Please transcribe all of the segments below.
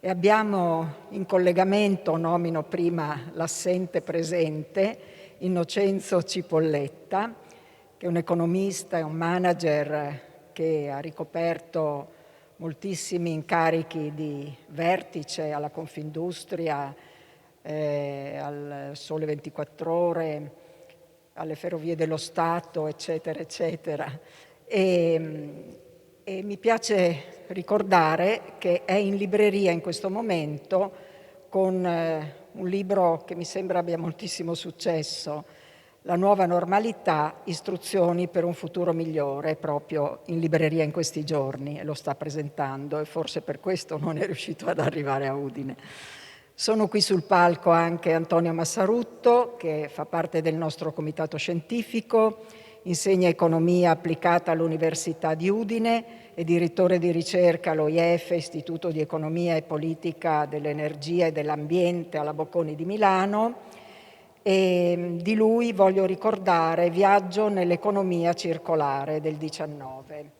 e abbiamo in collegamento, nomino prima l'assente presente, Innocenzo Cipolletta, che è un economista e un manager che ha ricoperto moltissimi incarichi di vertice alla Confindustria, al Sole 24 Ore, alle Ferrovie dello Stato, eccetera, eccetera. E mi piace ricordare che è in libreria in questo momento con un libro che mi sembra abbia moltissimo successo, La nuova normalità, istruzioni per un futuro migliore, proprio in libreria in questi giorni, e lo sta presentando, e forse per questo non è riuscito ad arrivare a Udine. Sono qui sul palco anche Antonio Massarutto, che fa parte del nostro comitato scientifico, insegna economia applicata all'Università di Udine, è direttore di ricerca all'OIEF, Istituto di Economia e Politica dell'Energia e dell'Ambiente alla Bocconi di Milano, e di lui voglio ricordare Viaggio nell'economia circolare del 19.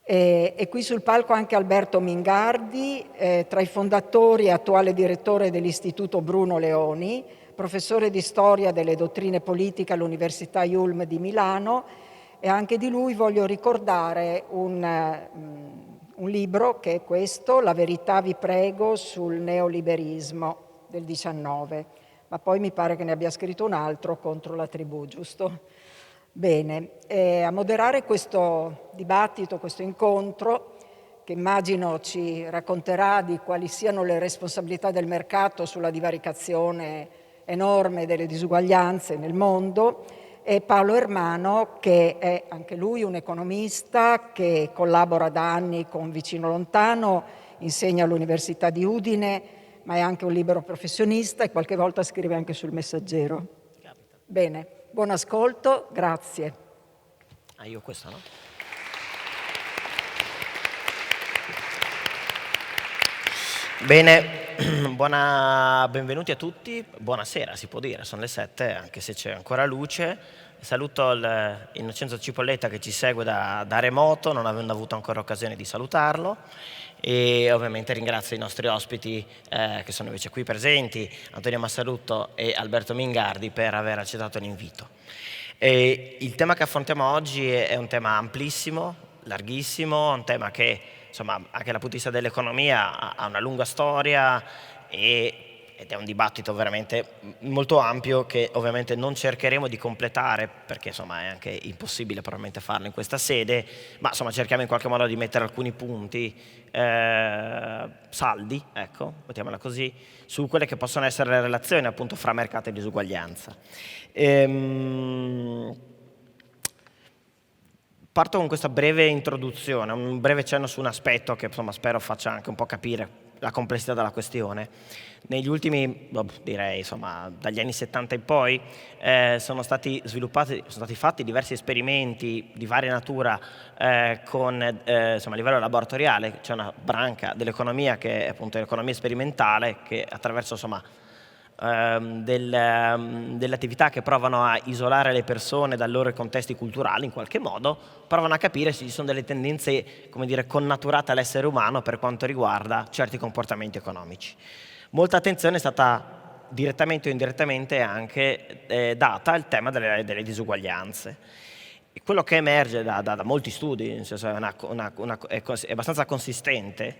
E qui sul palco anche Alberto Mingardi, tra i fondatori e attuale direttore dell'Istituto Bruno Leoni, professore di storia delle dottrine politiche all'Università IULM di Milano, e anche di lui voglio ricordare un libro che è questo, La verità vi prego sul neoliberismo del 19, ma poi mi pare che ne abbia scritto un altro contro la tribù, giusto? Bene, a moderare questo dibattito, questo incontro, che immagino ci racconterà di quali siano le responsabilità del mercato sulla divaricazione enorme delle disuguaglianze nel mondo, è Paolo Ermano, che è anche lui un economista che collabora da anni con Vicino Lontano, insegna all'Università di Udine, ma è anche un libero professionista e qualche volta scrive anche sul Messaggero. Bene, buon ascolto, grazie. Io questa, no? Bene, benvenuti a tutti, buonasera si può dire, sono le 7 anche se c'è ancora luce. Saluto Innocenzo Cipolletta che ci segue da remoto, non avendo avuto ancora occasione di salutarlo, e ovviamente ringrazio i nostri ospiti che sono invece qui presenti, Antonio Massarutto e Alberto Mingardi, per aver accettato l'invito. Il tema che affrontiamo oggi è un tema amplissimo, larghissimo, un tema che insomma anche dal punto di vista dell'economia ha una lunga storia ed è un dibattito veramente molto ampio che ovviamente non cercheremo di completare perché insomma è anche impossibile probabilmente farlo in questa sede, ma insomma cerchiamo in qualche modo di mettere alcuni punti saldi, ecco, mettiamola così, su quelle che possono essere le relazioni appunto fra mercato e disuguaglianza. Parto con questa breve introduzione, un breve cenno su un aspetto che insomma spero faccia anche un po' capire la complessità della questione. Negli ultimi, direi insomma dagli anni 70 in poi, sono stati fatti diversi esperimenti di varia natura insomma, a livello laboratoriale. C'è una branca dell'economia che è appunto l'economia sperimentale che attraverso insomma delle attività che provano a isolare le persone dai loro contesti culturali in qualche modo, provano a capire se ci sono delle tendenze, come dire, connaturate all'essere umano per quanto riguarda certi comportamenti economici. Molta attenzione è stata direttamente o indirettamente anche data al tema delle disuguaglianze. E quello che emerge da molti studi, nel senso è abbastanza consistente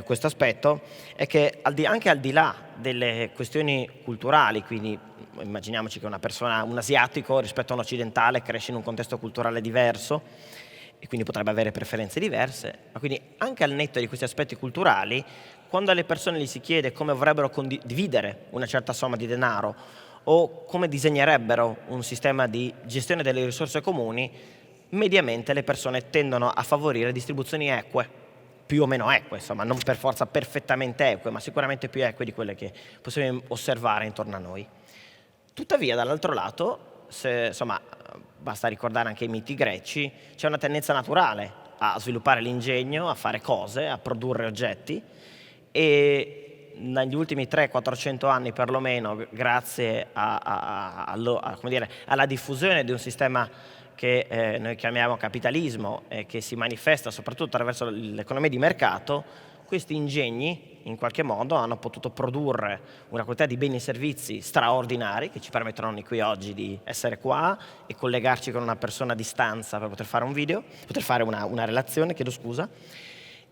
questo aspetto, è che anche al di là delle questioni culturali, quindi immaginiamoci che un asiatico rispetto a un occidentale cresce in un contesto culturale diverso e quindi potrebbe avere preferenze diverse, ma quindi anche al netto di questi aspetti culturali, quando alle persone gli si chiede come vorrebbero dividere una certa somma di denaro o come disegnerebbero un sistema di gestione delle risorse comuni, mediamente le persone tendono a favorire distribuzioni eque, più o meno eque, insomma, non per forza perfettamente eque, ma sicuramente più eque di quelle che possiamo osservare intorno a noi. Tuttavia, dall'altro lato, insomma, basta ricordare anche i miti greci, c'è una tendenza naturale a sviluppare l'ingegno, a fare cose, a produrre oggetti, e negli ultimi 300-400 anni perlomeno, grazie come dire, alla diffusione di un sistema che noi chiamiamo capitalismo e che si manifesta soprattutto attraverso l'economia di mercato, questi ingegni in qualche modo hanno potuto produrre una quantità di beni e servizi straordinari che ci permettono noi qui oggi di essere qua e collegarci con una persona a distanza per poter fare un video, poter fare una relazione, chiedo scusa.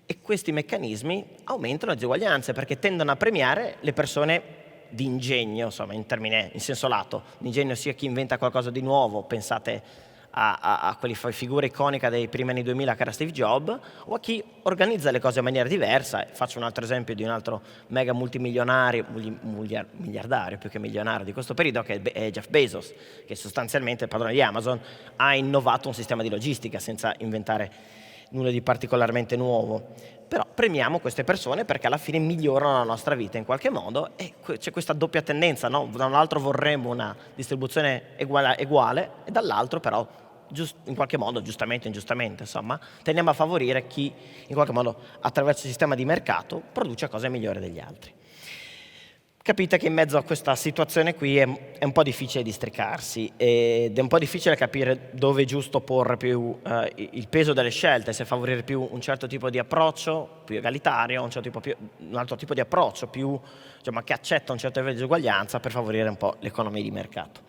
E questi meccanismi aumentano le disuguaglianze perché tendono a premiare le persone di ingegno, insomma, in senso lato. L'ingegno sia chi inventa qualcosa di nuovo, pensate a quelle figure iconiche dei primi anni 2000 che era Steve Jobs, o a chi organizza le cose in maniera diversa. Faccio un altro esempio di un altro mega multimilionario, miliardario più che milionario di questo periodo, che è Jeff Bezos, che sostanzialmente il padrone di Amazon ha innovato un sistema di logistica senza inventare nulla di particolarmente nuovo. Però premiamo queste persone perché alla fine migliorano la nostra vita in qualche modo, e c'è questa doppia tendenza, no? Da un lato vorremmo una distribuzione uguale e dall'altro però in qualche modo, giustamente o ingiustamente, insomma, tendiamo a favorire chi in qualche modo attraverso il sistema di mercato produce cose migliori degli altri. Capite che in mezzo a questa situazione qui è un po' difficile districarsi ed è un po' difficile capire dove è giusto porre più il peso delle scelte, se favorire più un certo tipo di approccio più egalitario, un altro tipo di approccio più, diciamo, che accetta un certo livello di disuguaglianza per favorire un po' l'economia di mercato.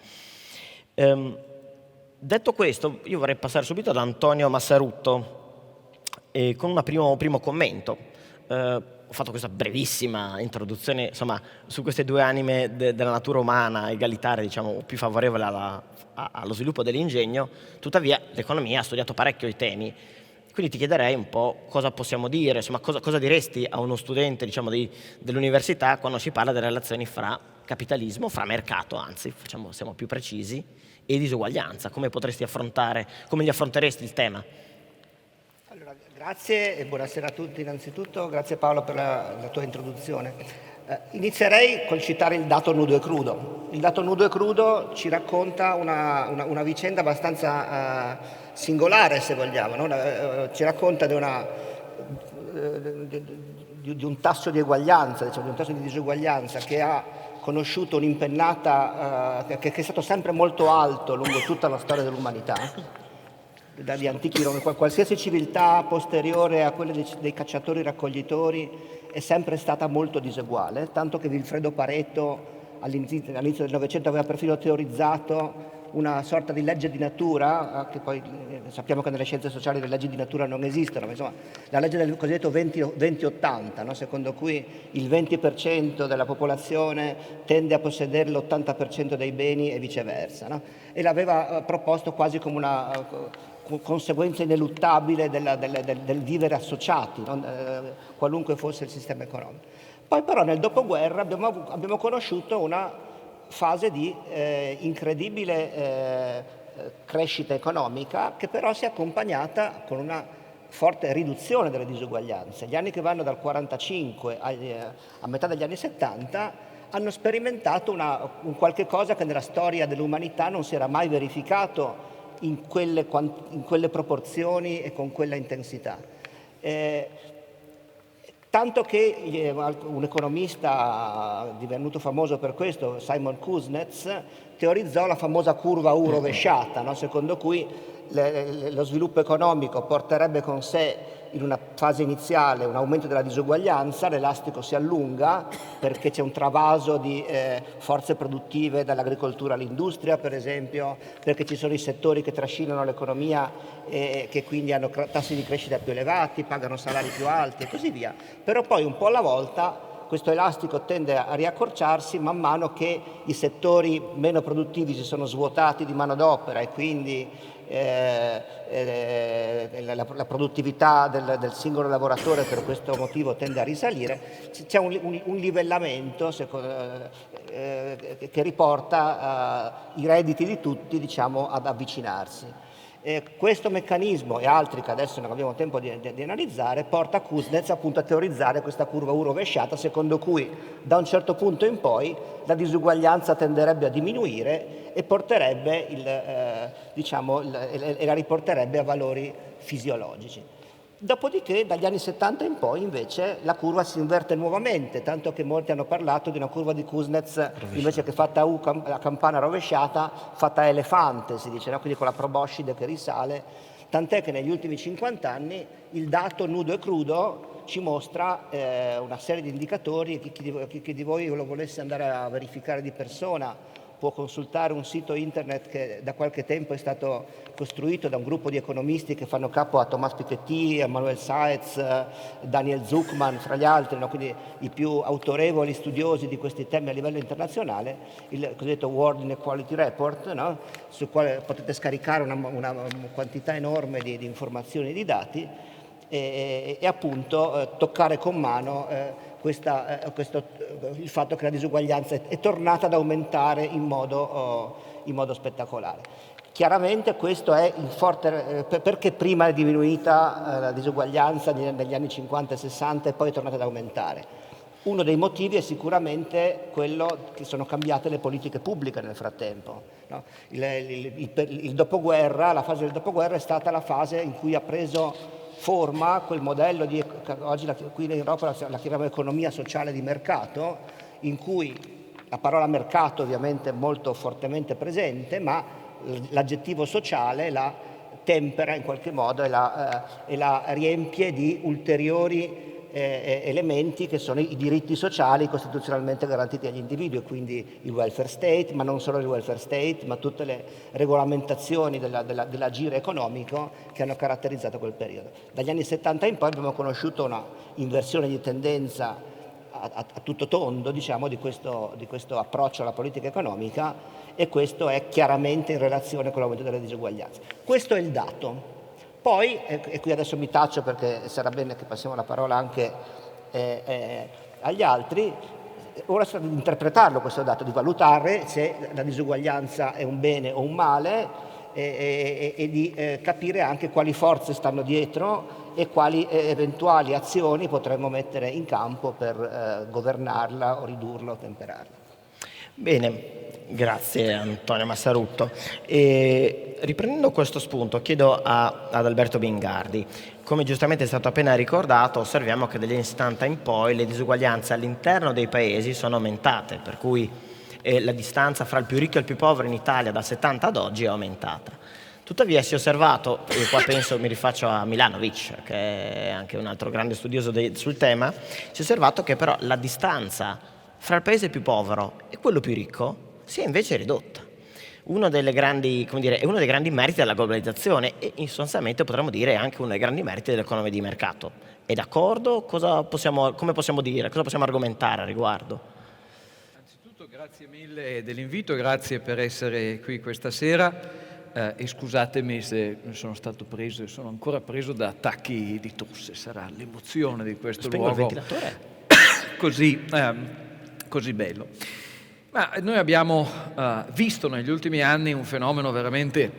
Detto questo, io vorrei passare subito ad Antonio Massarutto con un primo commento. Ho fatto questa brevissima introduzione, insomma, su queste due anime della natura umana, egalitaria, diciamo, più favorevole allo sviluppo dell'ingegno. Tuttavia l'economia ha studiato parecchio i temi, quindi ti chiederei un po' cosa possiamo dire, insomma, cosa diresti a uno studente, diciamo, dell'università quando si parla delle relazioni fra capitalismo, fra mercato, anzi, siamo più precisi, e disuguaglianza. Come gli affronteresti il tema? Allora, grazie e buonasera a tutti innanzitutto, grazie Paolo per la tua introduzione. Inizierei col citare il dato nudo e crudo. Il dato nudo e crudo ci racconta una vicenda abbastanza singolare, se vogliamo, no? Ci racconta di un tasso di eguaglianza, diciamo, di un tasso di disuguaglianza che ha conosciuto un'impennata che è stato sempre molto alto lungo tutta la storia dell'umanità. Dagli antichi romani, qualsiasi civiltà posteriore a quelle dei cacciatori-raccoglitori è sempre stata molto diseguale, tanto che Vilfredo Pareto all'inizio del Novecento aveva perfino teorizzato una sorta di legge di natura, che poi sappiamo che nelle scienze sociali le leggi di natura non esistono, ma insomma la legge del cosiddetto 20-80, no? Secondo cui il 20% della popolazione tende a possedere l'80% dei beni e viceversa, no? E l'aveva proposto quasi come una conseguenza ineluttabile del vivere associati, qualunque fosse il sistema economico. Poi però nel dopoguerra abbiamo conosciuto una fase di incredibile crescita economica, che però si è accompagnata con una forte riduzione delle disuguaglianze. Gli anni che vanno dal 45 a metà degli anni 70 hanno sperimentato un qualche cosa che nella storia dell'umanità non si era mai verificato in quelle proporzioni e con quella intensità. Tanto che un economista divenuto famoso per questo, Simon Kuznets, teorizzò la famosa curva U rovesciata, no? Secondo cui lo sviluppo economico porterebbe con sé in una fase iniziale un aumento della disuguaglianza, l'elastico si allunga perché c'è un travaso di forze produttive dall'agricoltura all'industria, per esempio, perché ci sono i settori che trascinano l'economia e che quindi hanno tassi di crescita più elevati, pagano salari più alti e così via. Però poi un po' alla volta questo elastico tende a riaccorciarsi man mano che i settori meno produttivi si sono svuotati di manodopera e quindi la produttività del singolo lavoratore per questo motivo tende a risalire. C'è un livellamento che riporta i redditi di tutti, diciamo, ad avvicinarsi. Questo meccanismo e altri che adesso non abbiamo tempo di analizzare porta Kuznets appunto a teorizzare questa curva U rovesciata, secondo cui da un certo punto in poi la disuguaglianza tenderebbe a diminuire e porterebbe e la riporterebbe a valori fisiologici. Dopodiché dagli anni 70 in poi invece la curva si inverte nuovamente, tanto che molti hanno parlato di una curva di Kuznets invece che fatta a campana rovesciata, fatta a elefante, si dice, no? Quindi con la proboscide che risale, Tant'è che negli ultimi 50 anni il dato nudo e crudo ci mostra una serie di indicatori. Chi di voi lo volesse andare a verificare di persona può consultare un sito internet che da qualche tempo è stato costruito da un gruppo di economisti che fanno capo a Thomas Piketty, Emmanuel Saez, Daniel Zuckman, fra gli altri, no? Quindi i più autorevoli studiosi di questi temi a livello internazionale, il cosiddetto World Inequality Report, no? Sul quale potete scaricare una quantità enorme di informazioni e di dati, e appunto toccare con mano il fatto che la disuguaglianza è tornata ad aumentare in modo spettacolare. Chiaramente questo è il forte, perché prima è diminuita la disuguaglianza negli anni 50 e 60 e poi è tornata ad aumentare. Uno dei motivi è sicuramente quello che sono cambiate le politiche pubbliche nel frattempo, no? Il dopoguerra, la fase del dopoguerra è stata la fase in cui ha preso forma quel modello oggi qui in Europa la chiamiamo economia sociale di mercato, in cui la parola mercato ovviamente è molto fortemente presente, ma l'aggettivo sociale la tempera in qualche modo e la riempie di ulteriori elementi che sono i diritti sociali costituzionalmente garantiti agli individui, e quindi il welfare state, ma non solo il welfare state, ma tutte le regolamentazioni dell'agire economico che hanno caratterizzato quel periodo. Dagli anni 70 in poi abbiamo conosciuto una inversione di tendenza a tutto tondo, diciamo, di questo approccio alla politica economica, e questo è chiaramente in relazione con l'aumento delle disuguaglianze. Questo è il dato. Poi, e qui adesso mi taccio perché sarà bene che passiamo la parola anche agli altri, ora sta di interpretarlo questo dato, di valutare se la disuguaglianza è un bene o un male, e di capire anche quali forze stanno dietro e quali eventuali azioni potremmo mettere in campo per governarla o ridurla o temperarla. Bene, grazie Antonio Massarutto. E riprendendo questo spunto, chiedo ad Alberto Bingardi. Come giustamente è stato appena ricordato, osserviamo che dagli anni 70 in poi le disuguaglianze all'interno dei paesi sono aumentate, per cui la distanza fra il più ricco e il più povero in Italia dal 70 ad oggi è aumentata. Tuttavia si è osservato, e qua penso mi rifaccio a Milanovic, che è anche un altro grande studioso sul tema, si è osservato che però la distanza fra il paese più povero e quello più ricco si è invece ridotta. Uno dei grandi meriti della globalizzazione, e sostanzialmente potremmo dire anche uno dei grandi meriti dell'economia di mercato. È d'accordo? Come possiamo dire? Cosa possiamo argomentare a riguardo? Anzitutto grazie mille dell'invito, grazie per essere qui questa sera. E scusatemi se sono ancora preso da attacchi di tosse, sarà l'emozione di questo luogo così bello. Ma noi abbiamo visto negli ultimi anni un fenomeno veramente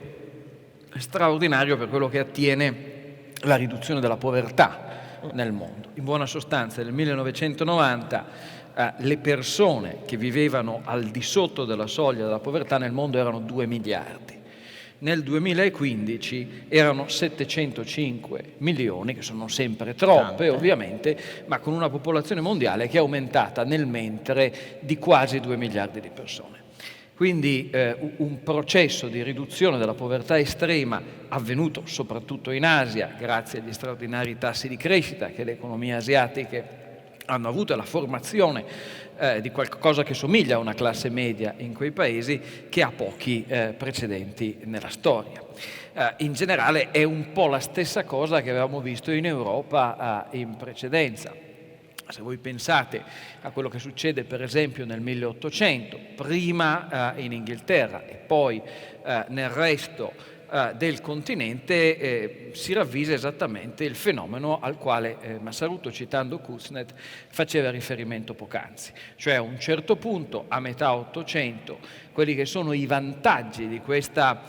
straordinario per quello che attiene la riduzione della povertà nel mondo. In buona sostanza, nel 1990 le persone che vivevano al di sotto della soglia della povertà nel mondo erano 2 miliardi. Nel 2015 erano 705 milioni, che sono sempre troppe ovviamente, ma con una popolazione mondiale che è aumentata nel mentre di quasi 2 miliardi di persone. Quindi un processo di riduzione della povertà estrema avvenuto soprattutto in Asia, grazie agli straordinari tassi di crescita che le economie asiatiche hanno avuto, la formazione di qualcosa che somiglia a una classe media in quei paesi, che ha pochi precedenti nella storia. In generale è un po' la stessa cosa che avevamo visto in Europa in precedenza. Se voi pensate a quello che succede per esempio nel 1800, prima in Inghilterra e poi nel resto del continente, si ravvisa esattamente il fenomeno al quale Massarutto, citando Kuznets, faceva riferimento poc'anzi. Cioè a un certo punto, a metà Ottocento, quelli che sono i vantaggi di questa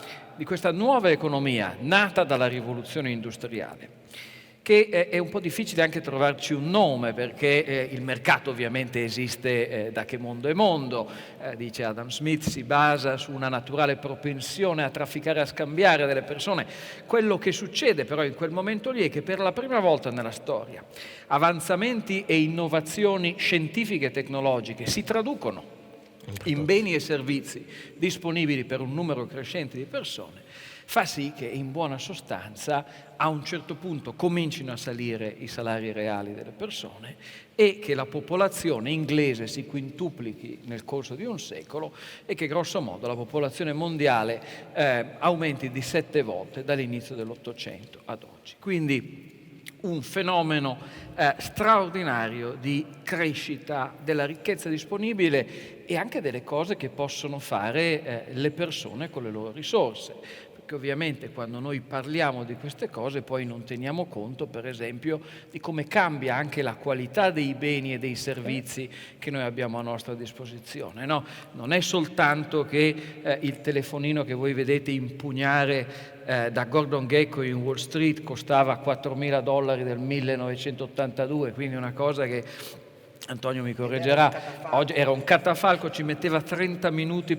nuova economia nata dalla rivoluzione industriale, che è un po' difficile anche trovarci un nome, perché il mercato ovviamente esiste da che mondo è mondo, dice Adam Smith, si basa su una naturale propensione a trafficare, a scambiare delle persone. Quello che succede però in quel momento lì è che per la prima volta nella storia avanzamenti e innovazioni scientifiche e tecnologiche si traducono in beni e servizi disponibili per un numero crescente di persone, fa sì che in buona sostanza a un certo punto comincino a salire i salari reali delle persone e che la popolazione inglese si quintuplichi nel corso di un secolo e che grosso modo la popolazione mondiale aumenti di 7 volte dall'inizio dell'Ottocento ad oggi. Quindi un fenomeno straordinario di crescita della ricchezza disponibile e anche delle cose che possono fare le persone con le loro risorse. Perché ovviamente quando noi parliamo di queste cose poi non teniamo conto, per esempio, di come cambia anche la qualità dei beni e dei servizi che noi abbiamo a nostra disposizione, no? Non è soltanto che il telefonino che voi vedete impugnare da Gordon Gekko in Wall Street costava $4.000 del 1982, quindi una cosa che, Antonio mi correggerà, oggi era un catafalco, ci metteva 30 minuti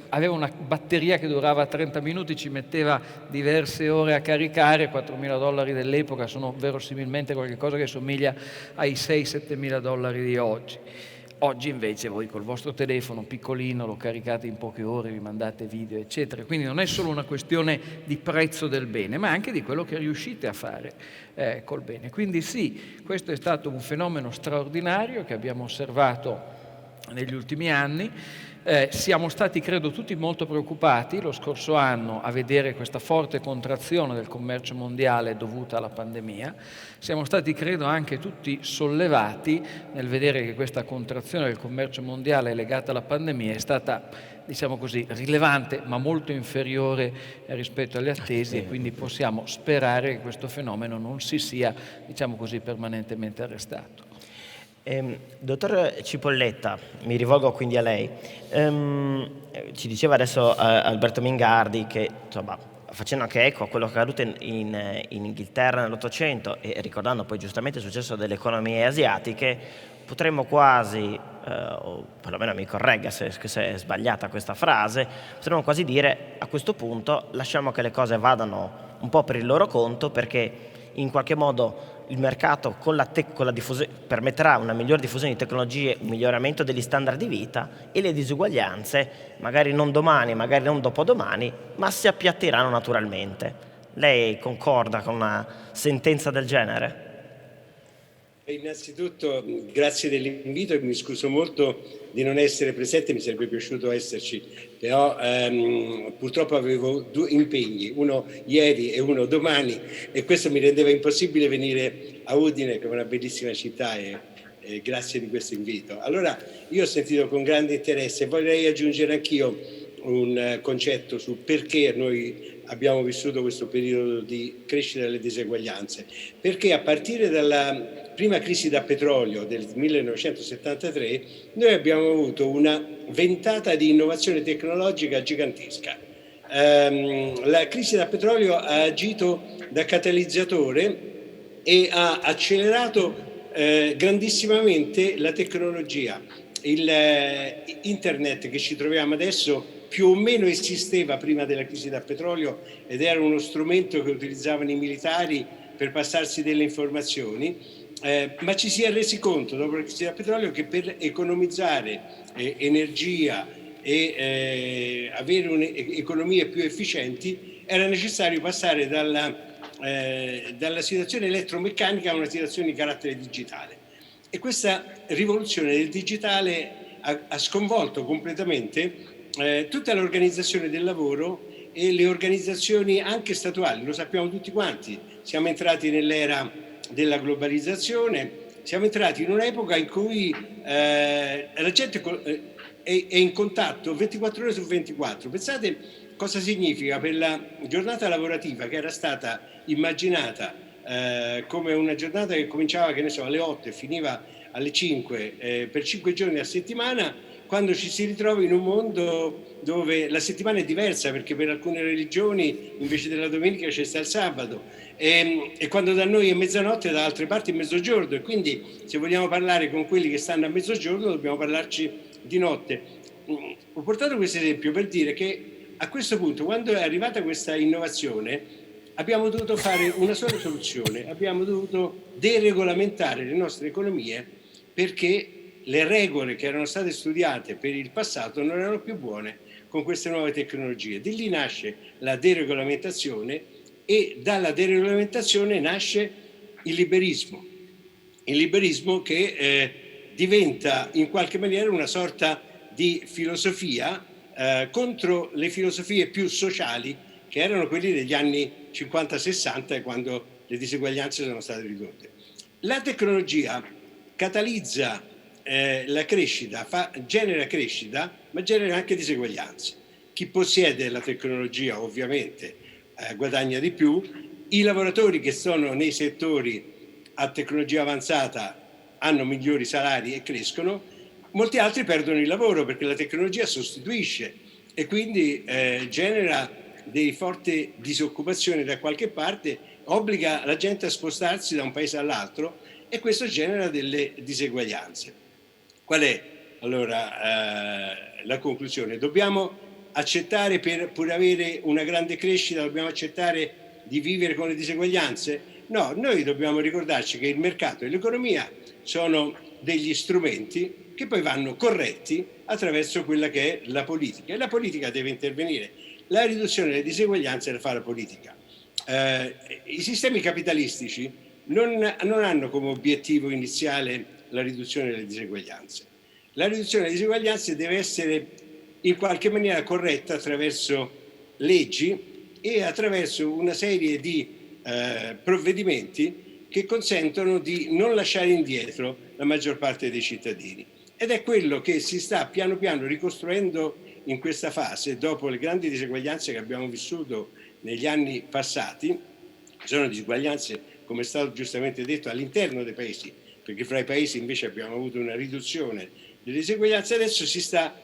aveva una batteria che durava 30 minuti, ci metteva diverse ore a caricare. $4.000 dell'epoca sono verosimilmente qualcosa che somiglia ai $6.000-7.000 di oggi. Oggi invece voi col vostro telefono piccolino lo caricate in poche ore, vi mandate video, eccetera. Quindi non è solo una questione di prezzo del bene, ma anche di quello che riuscite a fare col bene. Quindi sì, questo è stato un fenomeno straordinario che abbiamo osservato negli ultimi anni. Siamo stati, credo, tutti molto preoccupati lo scorso anno a vedere questa forte contrazione del commercio mondiale dovuta alla pandemia. Siamo stati, credo, anche tutti sollevati nel vedere che questa contrazione del commercio mondiale legata alla pandemia è stata, diciamo così, rilevante ma molto inferiore rispetto alle attese, e quindi possiamo sperare che questo fenomeno non si sia, diciamo così, permanentemente arrestato. Dottor Cipolletta, mi rivolgo quindi a lei. Ci diceva adesso Alberto Mingardi che, insomma, facendo anche eco a quello che è accaduto in Inghilterra nell'Ottocento e ricordando poi giustamente il successo delle economie asiatiche, potremmo quasi, o perlomeno mi corregga se è sbagliata questa frase, potremmo quasi dire a questo punto lasciamo che le cose vadano un po' per il loro conto, perché in qualche modo il mercato con la diffusione permetterà una migliore diffusione di tecnologie, un miglioramento degli standard di vita, e le disuguaglianze, magari non domani, magari non dopodomani, ma si appiattiranno naturalmente. Lei concorda con una sentenza del genere? Innanzitutto grazie dell'invito e mi scuso molto di non essere presente, mi sarebbe piaciuto esserci, però purtroppo avevo 2 impegni, uno ieri e uno domani, e questo mi rendeva impossibile venire a Udine, che è una bellissima città, e grazie di questo invito. Allora, io ho sentito con grande interesse, vorrei aggiungere anch'io un concetto su perché noi abbiamo vissuto questo periodo di crescita delle diseguaglianze, perché a partire dalla prima crisi da petrolio del 1973 noi abbiamo avuto una ventata di innovazione tecnologica gigantesca. La crisi da petrolio ha agito da catalizzatore e ha accelerato grandissimamente la tecnologia. Internet che ci troviamo adesso più o meno esisteva prima della crisi da petrolio ed era uno strumento che utilizzavano i militari per passarsi delle informazioni, ma ci si è resi conto dopo la crisi da petrolio che per economizzare energia e avere economie più efficienti era necessario passare dalla situazione elettromeccanica a una situazione di carattere digitale. E questa rivoluzione del digitale ha sconvolto completamente tutta l'organizzazione del lavoro e le organizzazioni anche statuali. Lo sappiamo tutti quanti, siamo entrati nell'era della globalizzazione, siamo entrati in un'epoca in cui la gente è in contatto 24 ore su 24. Pensate cosa significa per la giornata lavorativa che era stata immaginata come una giornata che cominciava, che ne so, alle 8 e finiva alle 5 per 5 giorni a settimana, quando ci si ritrova in un mondo dove la settimana è diversa, perché per alcune religioni invece della domenica c'è sta il sabato, e quando da noi è mezzanotte, da altre parti è mezzogiorno, e quindi se vogliamo parlare con quelli che stanno a mezzogiorno dobbiamo parlarci di notte. Ho portato questo esempio per dire che a questo punto, quando è arrivata questa innovazione, abbiamo dovuto fare una sola soluzione: abbiamo dovuto deregolamentare le nostre economie, perché le regole che erano state studiate per il passato non erano più buone. con queste nuove tecnologie. Di lì nasce la deregolamentazione e dalla deregolamentazione nasce il liberismo che diventa in qualche maniera una sorta di filosofia contro le filosofie più sociali che erano quelli degli anni 50-60, quando le diseguaglianze sono state ridotte. La tecnologia catalizza la crescita, genera crescita, ma genera anche diseguaglianze. Chi possiede la tecnologia ovviamente guadagna di più, i lavoratori che sono nei settori a tecnologia avanzata hanno migliori salari e crescono, molti altri perdono il lavoro perché la tecnologia sostituisce e quindi genera dei forti disoccupazione da qualche parte, obbliga la gente a spostarsi da un paese all'altro e questo genera delle diseguaglianze. Qual è allora la conclusione? Dobbiamo accettare, pur avere una grande crescita, dobbiamo accettare di vivere con le diseguaglianze? No, noi dobbiamo ricordarci che il mercato e l'economia sono degli strumenti che poi vanno corretti attraverso quella che è la politica e la politica deve intervenire. La riduzione delle diseguaglianze la fa la politica. I sistemi capitalistici non hanno come obiettivo iniziale la riduzione delle diseguaglianze. La riduzione delle diseguaglianze deve essere in qualche maniera corretta attraverso leggi e attraverso una serie di provvedimenti che consentono di non lasciare indietro la maggior parte dei cittadini. Ed è quello che si sta piano piano ricostruendo in questa fase, dopo le grandi diseguaglianze che abbiamo vissuto negli anni passati. Sono diseguaglianze, come è stato giustamente detto, all'interno dei paesi, perché fra i paesi invece abbiamo avuto una riduzione delle diseguaglianze. Adesso si sta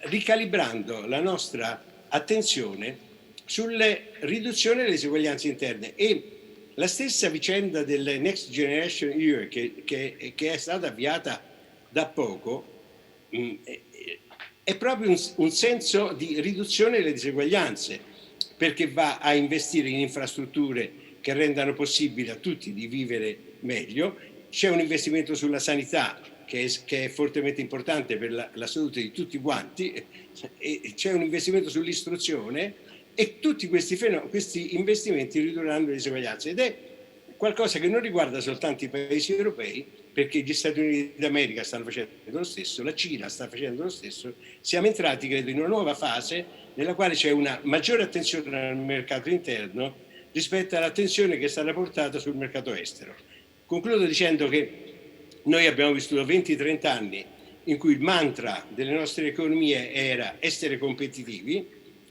ricalibrando la nostra attenzione sulle riduzione delle diseguaglianze interne e la stessa vicenda del Next Generation EU che è stata avviata da poco è proprio un senso di riduzione delle diseguaglianze, perché va a investire in infrastrutture che rendano possibile a tutti di vivere meglio. C'è un investimento sulla sanità che è fortemente importante per la salute di tutti quanti, e c'è un investimento sull'istruzione e tutti questi investimenti ridurranno le diseguaglianze ed è qualcosa che non riguarda soltanto i paesi europei, perché gli Stati Uniti d'America stanno facendo lo stesso, la Cina sta facendo lo stesso. Siamo entrati, credo, in una nuova fase nella quale c'è una maggiore attenzione al mercato interno rispetto all'attenzione che è stata portata sul mercato estero. Concludo dicendo che noi abbiamo vissuto 20-30 anni in cui il mantra delle nostre economie era essere competitivi,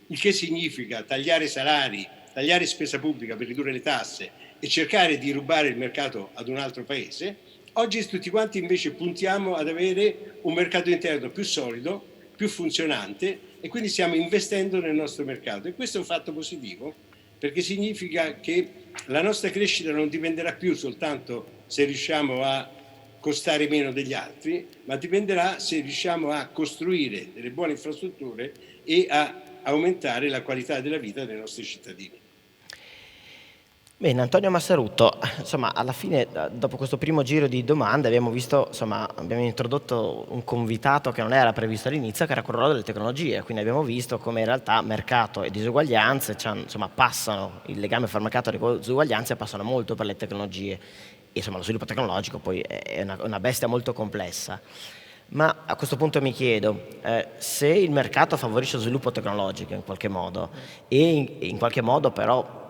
il che significa tagliare salari, tagliare spesa pubblica per ridurre le tasse e cercare di rubare il mercato ad un altro paese. Oggi tutti quanti invece puntiamo ad avere un mercato interno più solido, più funzionante e quindi stiamo investendo nel nostro mercato e questo è un fatto positivo perché significa che la nostra crescita non dipenderà più soltanto se riusciamo a costare meno degli altri, ma dipenderà se riusciamo a costruire delle buone infrastrutture e a aumentare la qualità della vita dei nostri cittadini. Bene, Antonio Massarutto, insomma, alla fine, dopo questo primo giro di domande, abbiamo visto, insomma, abbiamo introdotto un convitato che non era previsto all'inizio, che era quello delle tecnologie, quindi abbiamo visto come in realtà mercato e disuguaglianze, insomma, passano, il legame fra mercato e disuguaglianze passano molto per le tecnologie, e insomma lo sviluppo tecnologico poi è una bestia molto complessa. Ma a questo punto mi chiedo, se il mercato favorisce lo sviluppo tecnologico in qualche modo, e in qualche modo però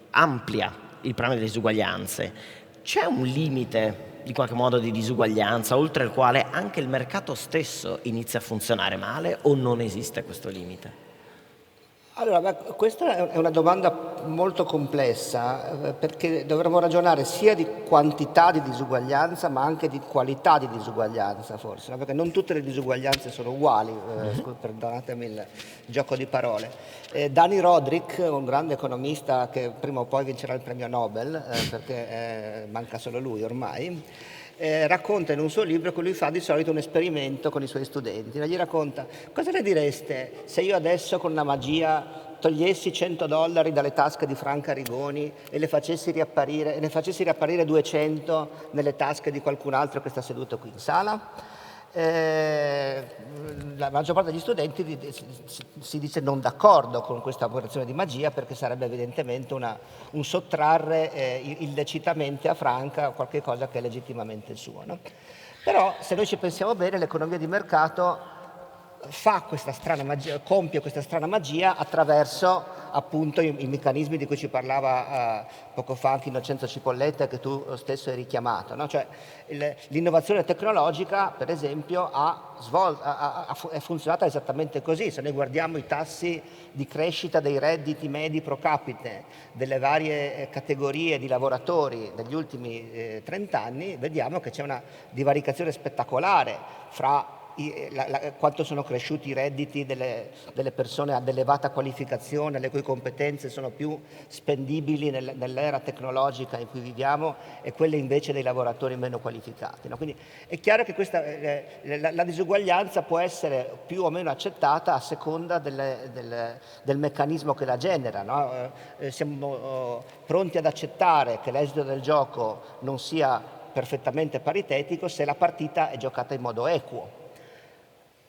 amplia il problema delle disuguaglianze, c'è un limite in qualche modo di disuguaglianza oltre il quale anche il mercato stesso inizia a funzionare male o non esiste questo limite? Allora, questa è una domanda molto complessa perché dovremmo ragionare sia di quantità di disuguaglianza ma anche di qualità di disuguaglianza forse, no? Perché non tutte le disuguaglianze sono uguali, perdonatemi il gioco di parole. Dani Rodrik, un grande economista che prima o poi vincerà il premio Nobel, perché manca solo lui ormai, racconta in un suo libro che lui fa di solito un esperimento con i suoi studenti. Gli racconta: cosa ne direste se io adesso con una magia togliessi $100 dalle tasche di Franca Rigoni e ne facessi riapparire 200 nelle tasche di qualcun altro che sta seduto qui in sala? la maggior parte degli studenti si dice non d'accordo con questa operazione di magia, perché sarebbe evidentemente un sottrarre illecitamente a Franca qualche cosa che è legittimamente suo, no? Però se noi ci pensiamo bene, l'economia di mercato fa questa strana magia, compie questa strana magia attraverso appunto i meccanismi di cui ci parlava poco fa anche Innocenzo Cipolletta, che tu stesso hai richiamato, no? Cioè l'innovazione tecnologica, per esempio, è funzionata esattamente così. Se noi guardiamo i tassi di crescita dei redditi medi pro capite delle varie categorie di lavoratori degli ultimi 30 anni, vediamo che c'è una divaricazione spettacolare fra quanto sono cresciuti i redditi delle persone ad elevata qualificazione, le cui competenze sono più spendibili nell'era tecnologica in cui viviamo, e quelle invece dei lavoratori meno qualificati, no? Quindi è chiaro che la disuguaglianza può essere più o meno accettata a seconda del meccanismo che la genera, no? Siamo pronti ad accettare che l'esito del gioco non sia perfettamente paritetico se la partita è giocata in modo equo.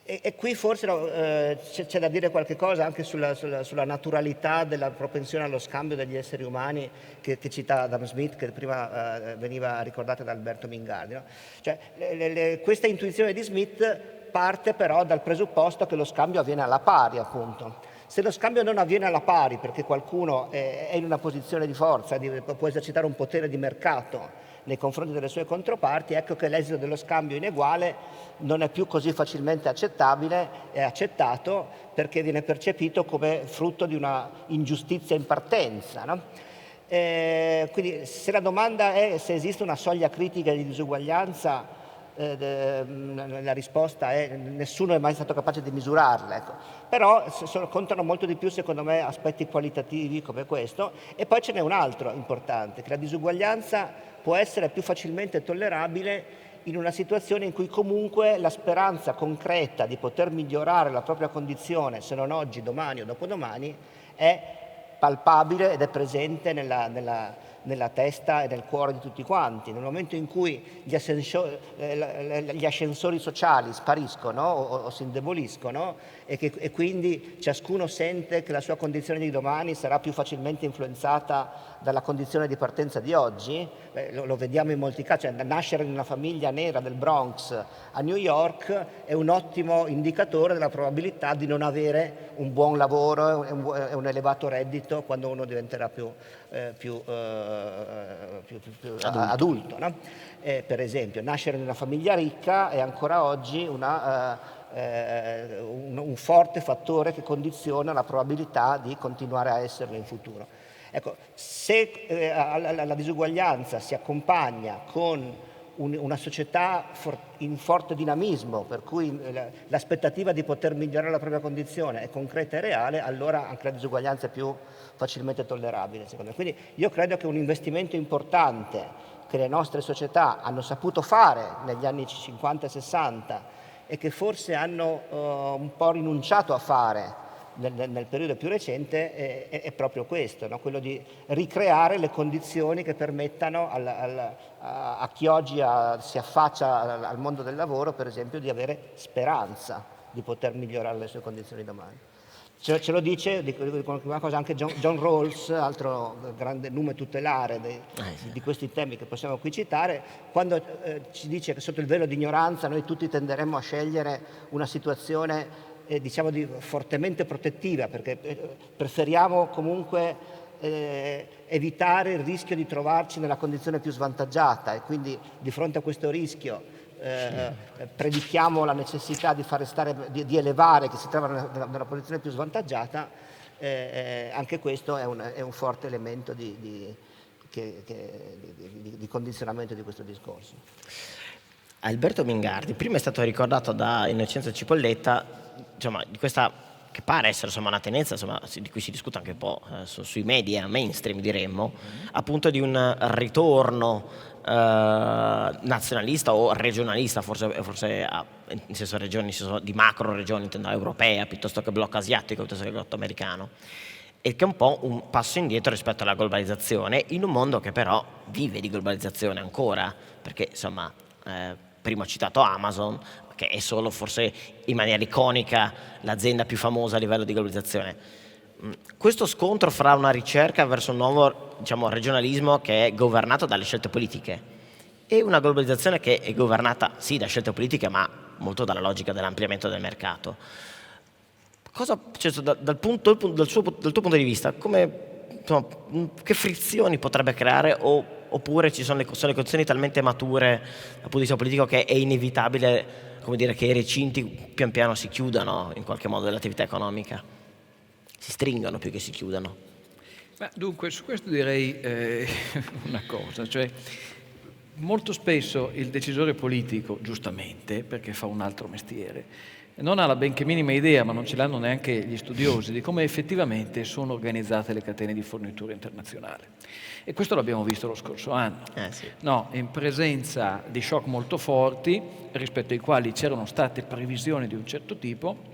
E qui forse c'è da dire qualche cosa anche sulla naturalità della propensione allo scambio degli esseri umani che cita Adam Smith, che prima veniva ricordata da Alberto Mingardi, no? Cioè, questa intuizione di Smith parte però dal presupposto che lo scambio avviene alla pari, appunto. Se lo scambio non avviene alla pari perché qualcuno è in una posizione di forza, può esercitare un potere di mercato nei confronti delle sue controparti, ecco che l'esito dello scambio ineguale non è più così facilmente accettabile e accettato, perché viene percepito come frutto di una ingiustizia in partenza, no? Quindi se la domanda è se esiste una soglia critica di disuguaglianza, la risposta è nessuno è mai stato capace di misurarla, ecco. Però contano molto di più, secondo me, aspetti qualitativi come questo. E poi ce n'è un altro importante, che la disuguaglianza può essere più facilmente tollerabile in una situazione in cui comunque la speranza concreta di poter migliorare la propria condizione, se non oggi, domani o dopodomani, è palpabile ed è presente nella testa e nel cuore di tutti quanti. Nel momento in cui gli ascensori sociali spariscono o si indeboliscono e quindi ciascuno sente che la sua condizione di domani sarà più facilmente influenzata dalla condizione di partenza di oggi, lo vediamo in molti casi. Cioè, nascere in una famiglia nera del Bronx a New York è un ottimo indicatore della probabilità di non avere un buon lavoro e un elevato reddito quando uno diventerà più adulto, no? Per esempio, nascere in una famiglia ricca è ancora oggi un forte fattore che condiziona la probabilità di continuare a esserlo in futuro. Ecco, se la disuguaglianza si accompagna con una società in forte dinamismo, per cui l'aspettativa di poter migliorare la propria condizione è concreta e reale, allora anche la disuguaglianza è più facilmente tollerabile, secondo me. Quindi io credo che un investimento importante che le nostre società hanno saputo fare negli anni 50 e 60 e che forse hanno un po' rinunciato a fare nel periodo più recente è proprio questo, no? Quello di ricreare le condizioni che permettano a chi oggi si affaccia al mondo del lavoro, per esempio, di avere speranza di poter migliorare le sue condizioni domani. Ce lo dice una cosa anche John Rawls, altro grande nome tutelare di questi temi che possiamo qui citare, quando ci dice che sotto il velo di ignoranza noi tutti tenderemmo a scegliere una situazione diciamo fortemente protettiva, perché preferiamo comunque evitare il rischio di trovarci nella condizione più svantaggiata, e quindi di fronte a questo rischio predichiamo la necessità di elevare chi si trova nella posizione più svantaggiata. Anche questo è un forte elemento di condizionamento di questo discorso. Alberto Mingardi, prima è stato ricordato da Innocenzo Cipolletta, insomma, di questa che pare essere una tendenza, di cui si discute anche un po' sui media mainstream, diremmo, appunto di un ritorno nazionalista o regionalista, forse in senso regioni, in senso di macro regioni, intendo europea, piuttosto che blocco asiatico, piuttosto che blocco americano, e che è un po' un passo indietro rispetto alla globalizzazione, in un mondo che però vive di globalizzazione ancora, perché Prima ho citato Amazon, che è solo forse in maniera iconica l'azienda più famosa a livello di globalizzazione. Questo scontro fra una ricerca verso un nuovo, diciamo, regionalismo che è governato dalle scelte politiche e una globalizzazione che è governata sì da scelte politiche, ma molto dalla logica dell'ampliamento del mercato. Cioè, dal tuo punto di vista, insomma, che frizioni potrebbe creare, oppure sono le condizioni talmente mature dal punto di vista politico che è inevitabile, come dire, che i recinti pian piano si chiudano in qualche modo dell'attività economica? Si stringono più che si chiudano. Ma dunque, su questo direi una cosa, cioè molto spesso il decisore politico, giustamente, perché fa un altro mestiere, non ha la benché minima idea, ma non ce l'hanno neanche gli studiosi, di come effettivamente sono organizzate le catene di fornitura internazionali. E questo l'abbiamo visto lo scorso anno, Sì. no, in presenza di shock molto forti, rispetto ai quali c'erano state previsioni di un certo tipo,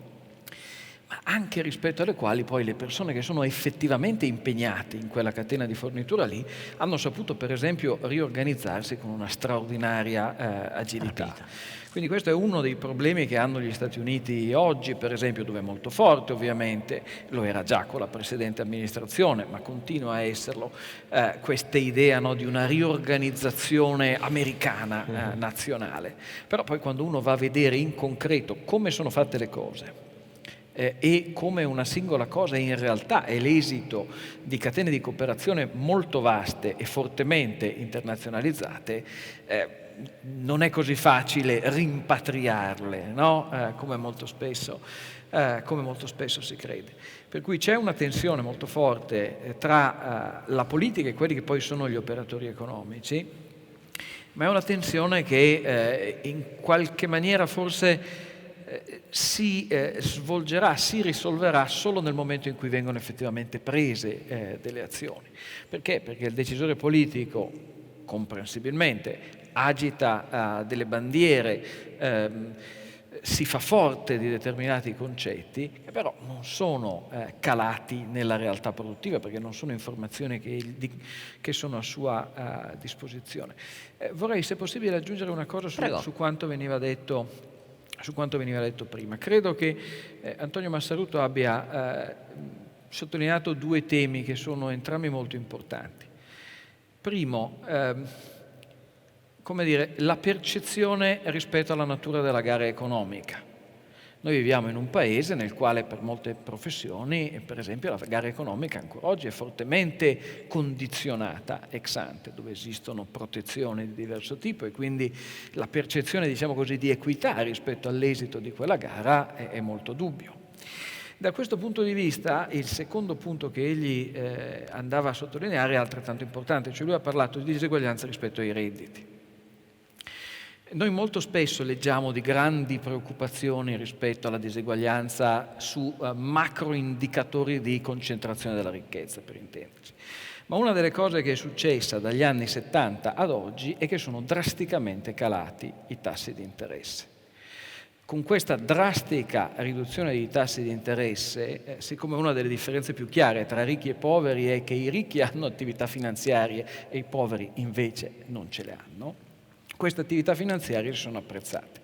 ma anche rispetto alle quali poi le persone che sono effettivamente impegnate in quella catena di fornitura lì hanno saputo, per esempio, riorganizzarsi con una straordinaria agilità. Rapida. Quindi questo è uno dei problemi che hanno gli Stati Uniti oggi, per esempio, dove è molto forte ovviamente, lo era già con la precedente amministrazione, ma continua a esserlo, questa idea, no, di una riorganizzazione americana nazionale. Però poi quando uno va a vedere in concreto come sono fatte le cose, e come una singola cosa in realtà è l'esito di catene di cooperazione molto vaste e fortemente internazionalizzate, non è così facile rimpatriarle, no? Come molto spesso si crede. Per cui c'è una tensione molto forte tra la politica e quelli che poi sono gli operatori economici, ma è una tensione che in qualche maniera forse si svolgerà, si risolverà solo nel momento in cui vengono effettivamente prese delle azioni. Perché? Perché il decisore politico, comprensibilmente, agita delle bandiere, si fa forte di determinati concetti, che però non sono calati nella realtà produttiva, perché non sono informazioni che sono a sua disposizione. Vorrei, se possibile, aggiungere una cosa su quanto veniva detto prima. Credo che Antonio Massaruto abbia sottolineato due temi che sono entrambi molto importanti. Primo, come dire, la percezione rispetto alla natura della gara economica. Noi viviamo in un paese nel quale per molte professioni, per esempio, la gara economica ancora oggi è fortemente condizionata ex ante, dove esistono protezioni di diverso tipo e quindi la percezione, diciamo così, di equità rispetto all'esito di quella gara è molto dubbio. Da questo punto di vista, il secondo punto che egli andava a sottolineare è altrettanto importante, cioè lui ha parlato di diseguaglianza rispetto ai redditi. Noi molto spesso leggiamo di grandi preoccupazioni rispetto alla diseguaglianza su macro indicatori di concentrazione della ricchezza, per intenderci. Ma una delle cose che è successa dagli anni 70 ad oggi è che sono drasticamente calati i tassi di interesse. Con questa drastica riduzione dei tassi di interesse, siccome una delle differenze più chiare tra ricchi e poveri è che i ricchi hanno attività finanziarie e i poveri invece non ce le hanno, queste attività finanziarie sono apprezzate.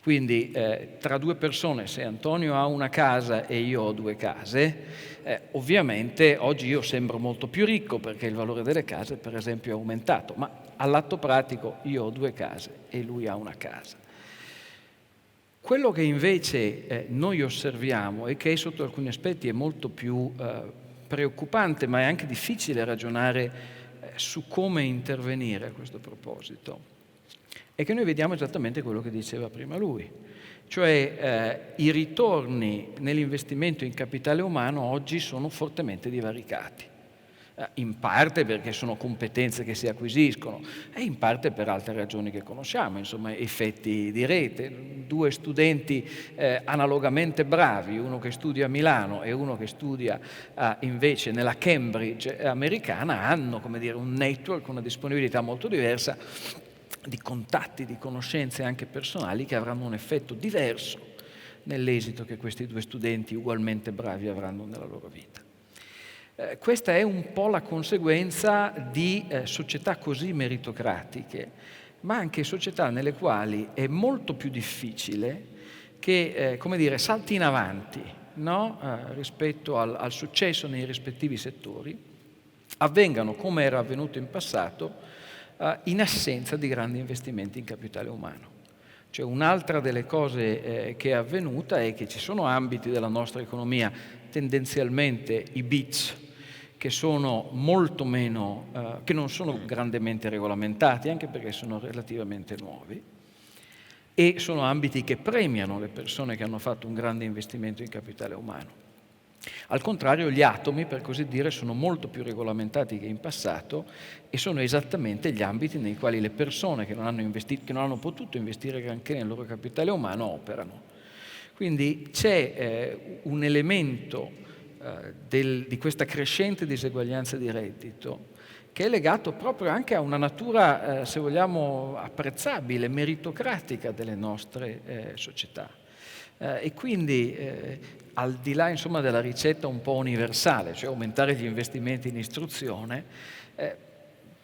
Quindi tra due persone, se Antonio ha una casa e io ho due case, ovviamente oggi io sembro molto più ricco perché il valore delle case, per esempio, è aumentato, ma all'atto pratico io ho due case e lui ha una casa. Quello che invece noi osserviamo e che sotto alcuni aspetti è molto più preoccupante, ma è anche difficile ragionare su come intervenire a questo proposito, è che noi vediamo esattamente quello che diceva prima lui, cioè i ritorni nell'investimento in capitale umano oggi sono fortemente divaricati, in parte perché sono competenze che si acquisiscono e in parte per altre ragioni che conosciamo, insomma effetti di rete. Due studenti analogamente bravi, uno che studia a Milano e uno che studia invece nella Cambridge americana, hanno, come dire, un network, una disponibilità molto diversa di contatti, di conoscenze anche personali che avranno un effetto diverso nell'esito che questi due studenti ugualmente bravi avranno nella loro vita. Questa è un po' la conseguenza di società così meritocratiche, ma anche società nelle quali è molto più difficile che salti in avanti, no? Rispetto al successo nei rispettivi settori, avvengano, come era avvenuto in passato, in assenza di grandi investimenti in capitale umano. Cioè, un'altra delle cose che è avvenuta è che ci sono ambiti della nostra economia, tendenzialmente i BITS, che sono molto meno, che non sono grandemente regolamentati, anche perché sono relativamente nuovi, e sono ambiti che premiano le persone che hanno fatto un grande investimento in capitale umano. Al contrario, gli atomi, per così dire, sono molto più regolamentati che in passato e sono esattamente gli ambiti nei quali le persone che non hanno potuto investire granché nel loro capitale umano operano. Quindi c'è un elemento di questa crescente diseguaglianza di reddito che è legato proprio anche a una natura, se vogliamo, apprezzabile, meritocratica delle nostre società. E quindi, al di là insomma, della ricetta un po' universale, cioè aumentare gli investimenti in istruzione,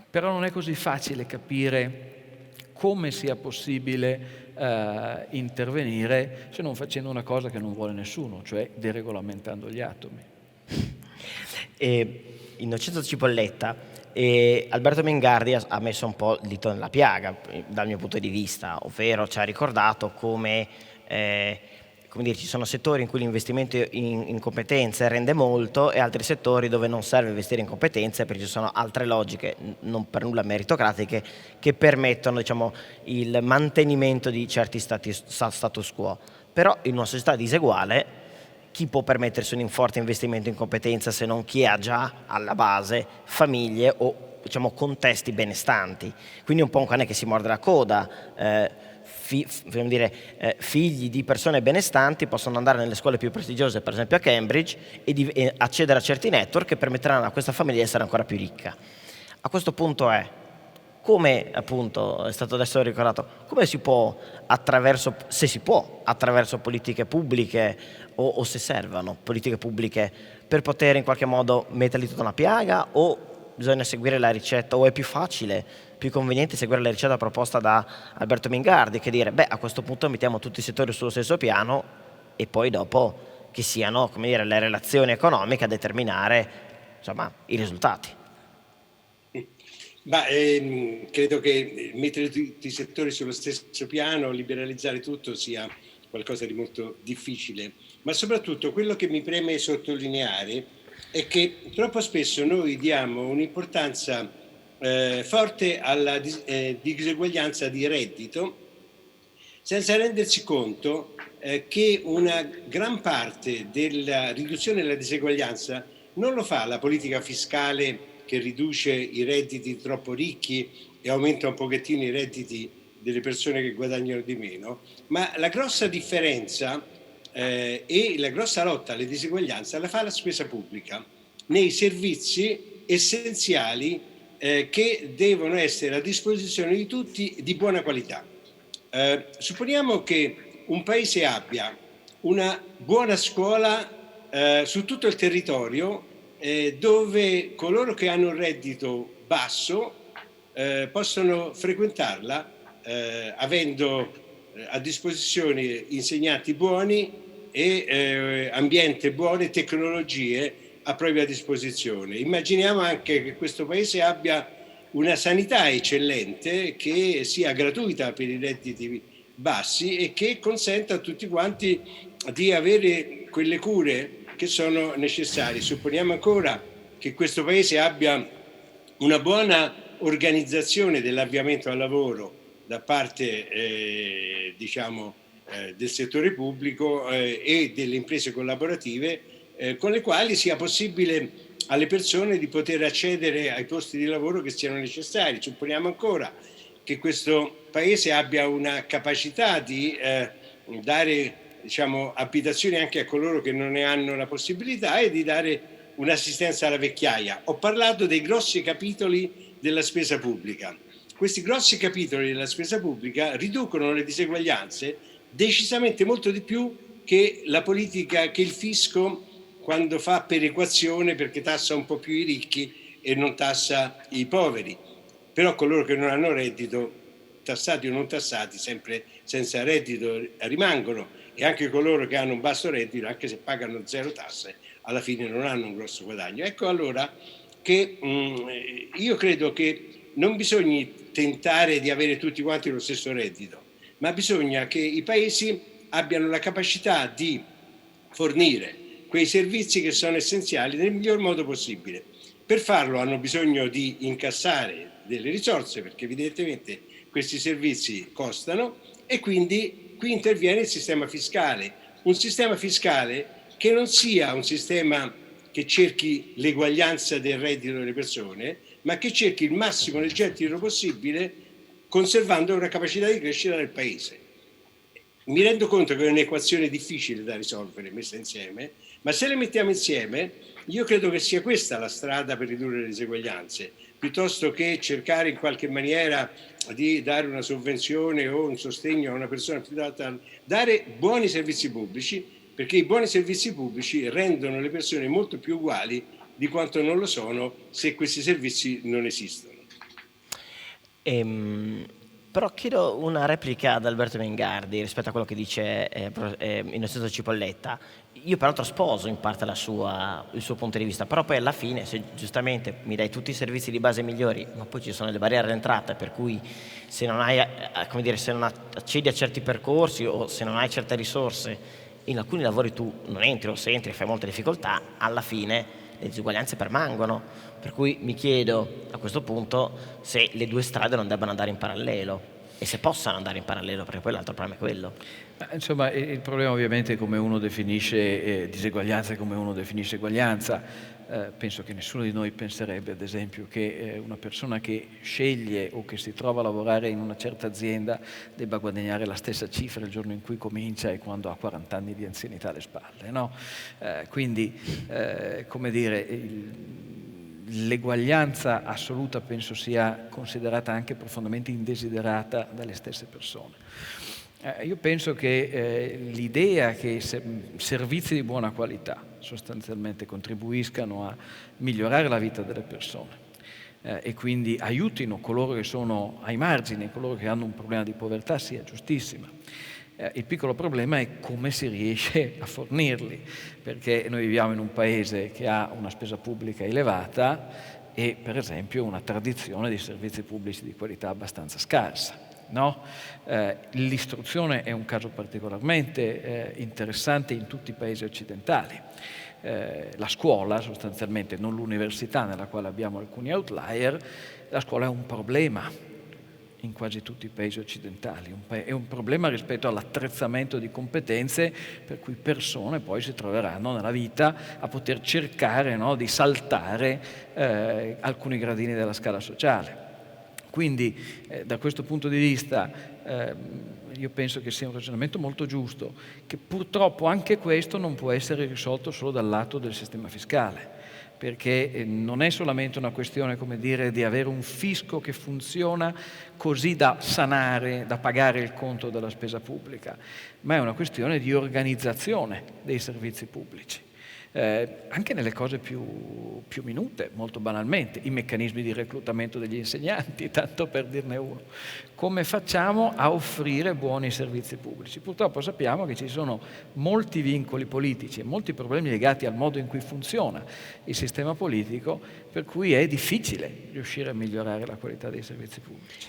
però non è così facile capire come sia possibile intervenire se non facendo una cosa che non vuole nessuno, cioè deregolamentando gli atomi. Innocenzo Cipolletta, Alberto Mingardi ha messo un po' il dito nella piaga dal mio punto di vista, ovvero ci ha ricordato come dire, ci sono settori in cui l'investimento in competenze rende molto e altri settori dove non serve investire in competenze perché ci sono altre logiche, non per nulla meritocratiche, che permettono, diciamo, il mantenimento di certi status quo. Però in una società diseguale chi può permettersi un forte investimento in competenza se non chi ha già alla base famiglie o, diciamo, contesti benestanti? Quindi è un po' un cane che si morde la coda. Figli di persone benestanti possono andare nelle scuole più prestigiose, per esempio a Cambridge, e accedere a certi network che permetteranno a questa famiglia di essere ancora più ricca. A questo punto come appunto è stato adesso ricordato, come si può attraverso politiche pubbliche o se servono politiche pubbliche per poter in qualche modo metterli tutta una piaga, o bisogna seguire la ricetta, o è più facile, più conveniente seguire la ricetta proposta da Alberto Mingardi, che dire a questo punto mettiamo tutti i settori sullo stesso piano e poi dopo che siano, come dire, le relazioni economiche a determinare, insomma, i risultati. Credo che mettere tutti i settori sullo stesso piano, liberalizzare tutto, sia qualcosa di molto difficile, ma soprattutto quello che mi preme sottolineare è che troppo spesso noi diamo un'importanza forte alla diseguaglianza di reddito, senza rendersi conto che una gran parte della riduzione della diseguaglianza non lo fa la politica fiscale, che riduce i redditi troppo ricchi e aumenta un pochettino i redditi delle persone che guadagnano di meno, ma la grossa differenza e la grossa lotta alle diseguaglianze la fa la spesa pubblica nei servizi essenziali che devono essere a disposizione di tutti, di buona qualità. Supponiamo che un paese abbia una buona scuola su tutto il territorio, dove coloro che hanno un reddito basso possono frequentarla avendo a disposizione insegnanti buoni e ambiente buono e tecnologie a propria disposizione. Immaginiamo anche che questo paese abbia una sanità eccellente che sia gratuita per i redditi bassi e che consenta a tutti quanti di avere quelle cure che sono necessari. Supponiamo ancora che questo paese abbia una buona organizzazione dell'avviamento al lavoro da parte del settore pubblico e delle imprese collaborative, con le quali sia possibile alle persone di poter accedere ai posti di lavoro che siano necessari. Supponiamo ancora che questo paese abbia una capacità di dare abitazioni anche a coloro che non ne hanno la possibilità e di dare un'assistenza alla vecchiaia. Ho parlato dei grossi capitoli della spesa pubblica. Questi grossi capitoli della spesa pubblica riducono le diseguaglianze decisamente molto di più che la politica, che il fisco quando fa perequazione, perché tassa un po' più i ricchi e non tassa i poveri. Però coloro che non hanno reddito tassati o non tassati, sempre senza reddito rimangono, e anche coloro che hanno un basso reddito, anche se pagano 0 tasse, alla fine non hanno un grosso guadagno. Ecco allora che io credo che non bisogna tentare di avere tutti quanti lo stesso reddito, ma bisogna che i paesi abbiano la capacità di fornire quei servizi che sono essenziali nel miglior modo possibile. Per farlo hanno bisogno di incassare delle risorse, perché evidentemente questi servizi costano, e quindi qui interviene il sistema fiscale. Un sistema fiscale che non sia un sistema che cerchi l'eguaglianza del reddito delle persone, ma che cerchi il massimo del gettito possibile, conservando una capacità di crescita del paese. Mi rendo conto che è un'equazione difficile da risolvere messa insieme, ma se le mettiamo insieme, io credo che sia questa la strada per ridurre le diseguaglianze, piuttosto che cercare in qualche maniera di dare una sovvenzione o un sostegno a una persona più alta, dare buoni servizi pubblici, perché i buoni servizi pubblici rendono le persone molto più uguali di quanto non lo sono se questi servizi non esistono. Però chiedo una replica ad Alberto Mengardi rispetto a quello che dice Innocenzo Cipolletta. Io peraltro sposo in parte il suo punto di vista, però poi alla fine, se giustamente mi dai tutti i servizi di base migliori, ma poi ci sono le barriere all'entrata, per cui se non hai, come dire, se non accedi a certi percorsi o se non hai certe risorse, in alcuni lavori tu non entri, o se entri fai molte difficoltà, alla fine le disuguaglianze permangono. Per cui mi chiedo a questo punto se le due strade non debbano andare in parallelo e se possano andare in parallelo, perché poi l'altro problema è quello. Insomma, il problema ovviamente è come uno definisce diseguaglianza e come uno definisce eguaglianza. Penso che nessuno di noi penserebbe, ad esempio, che una persona che sceglie o che si trova a lavorare in una certa azienda debba guadagnare la stessa cifra il giorno in cui comincia e quando ha 40 anni di anzianità alle spalle, no? Quindi, come dire, l'eguaglianza assoluta penso sia considerata anche profondamente indesiderata dalle stesse persone. Io penso che l'idea che servizi di buona qualità sostanzialmente contribuiscano a migliorare la vita delle persone e quindi aiutino coloro che sono ai margini, coloro che hanno un problema di povertà, sia giustissima. Il piccolo problema è come si riesce a fornirli, perché noi viviamo in un paese che ha una spesa pubblica elevata e per esempio una tradizione di servizi pubblici di qualità abbastanza scarsa. No? L'istruzione è un caso particolarmente interessante in tutti i paesi occidentali. La scuola sostanzialmente, non l'università nella quale abbiamo alcuni outlier, la scuola è un problema in quasi tutti i paesi occidentali, è un problema rispetto all'attrezzamento di competenze per cui persone poi si troveranno nella vita a poter cercare, no, di saltare alcuni gradini della scala sociale. Quindi da questo punto di vista io penso che sia un ragionamento molto giusto, che purtroppo anche questo non può essere risolto solo dal lato del sistema fiscale, perché non è solamente una questione, come dire, di avere un fisco che funziona così da sanare, da pagare il conto della spesa pubblica, ma è una questione di organizzazione dei servizi pubblici. Anche nelle cose più minute, molto banalmente, i meccanismi di reclutamento degli insegnanti, tanto per dirne uno. Come facciamo a offrire buoni servizi pubblici? Purtroppo sappiamo che ci sono molti vincoli politici e molti problemi legati al modo in cui funziona il sistema politico, per cui è difficile riuscire a migliorare la qualità dei servizi pubblici.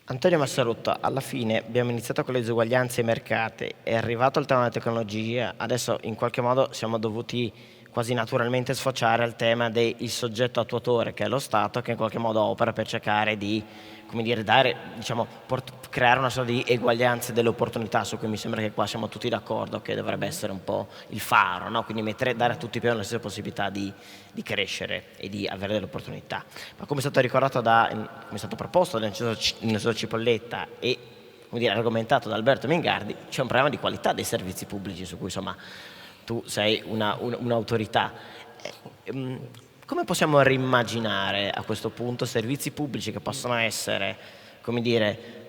Antonio Massarotto, alla fine abbiamo iniziato con le disuguaglianze mercate, è arrivato il tema della tecnologia, adesso in qualche modo siamo dovuti quasi naturalmente sfociare al tema del soggetto attuatore, che è lo Stato, che in qualche modo opera per cercare di, come dire, dare, diciamo, creare una sorta di eguaglianza delle opportunità, su cui mi sembra che qua siamo tutti d'accordo che dovrebbe essere un po' il faro, no? Quindi dare a tutti più la stessa possibilità di crescere e di avere delle opportunità. Ma come è stato ricordato come è stato proposto da Innocenzo Cipolletta e, come dire, argomentato da Alberto Mengardi, c'è un problema di qualità dei servizi pubblici su cui, insomma, tu sei un'autorità. Come possiamo rimmaginare a questo punto servizi pubblici che possono essere, come dire,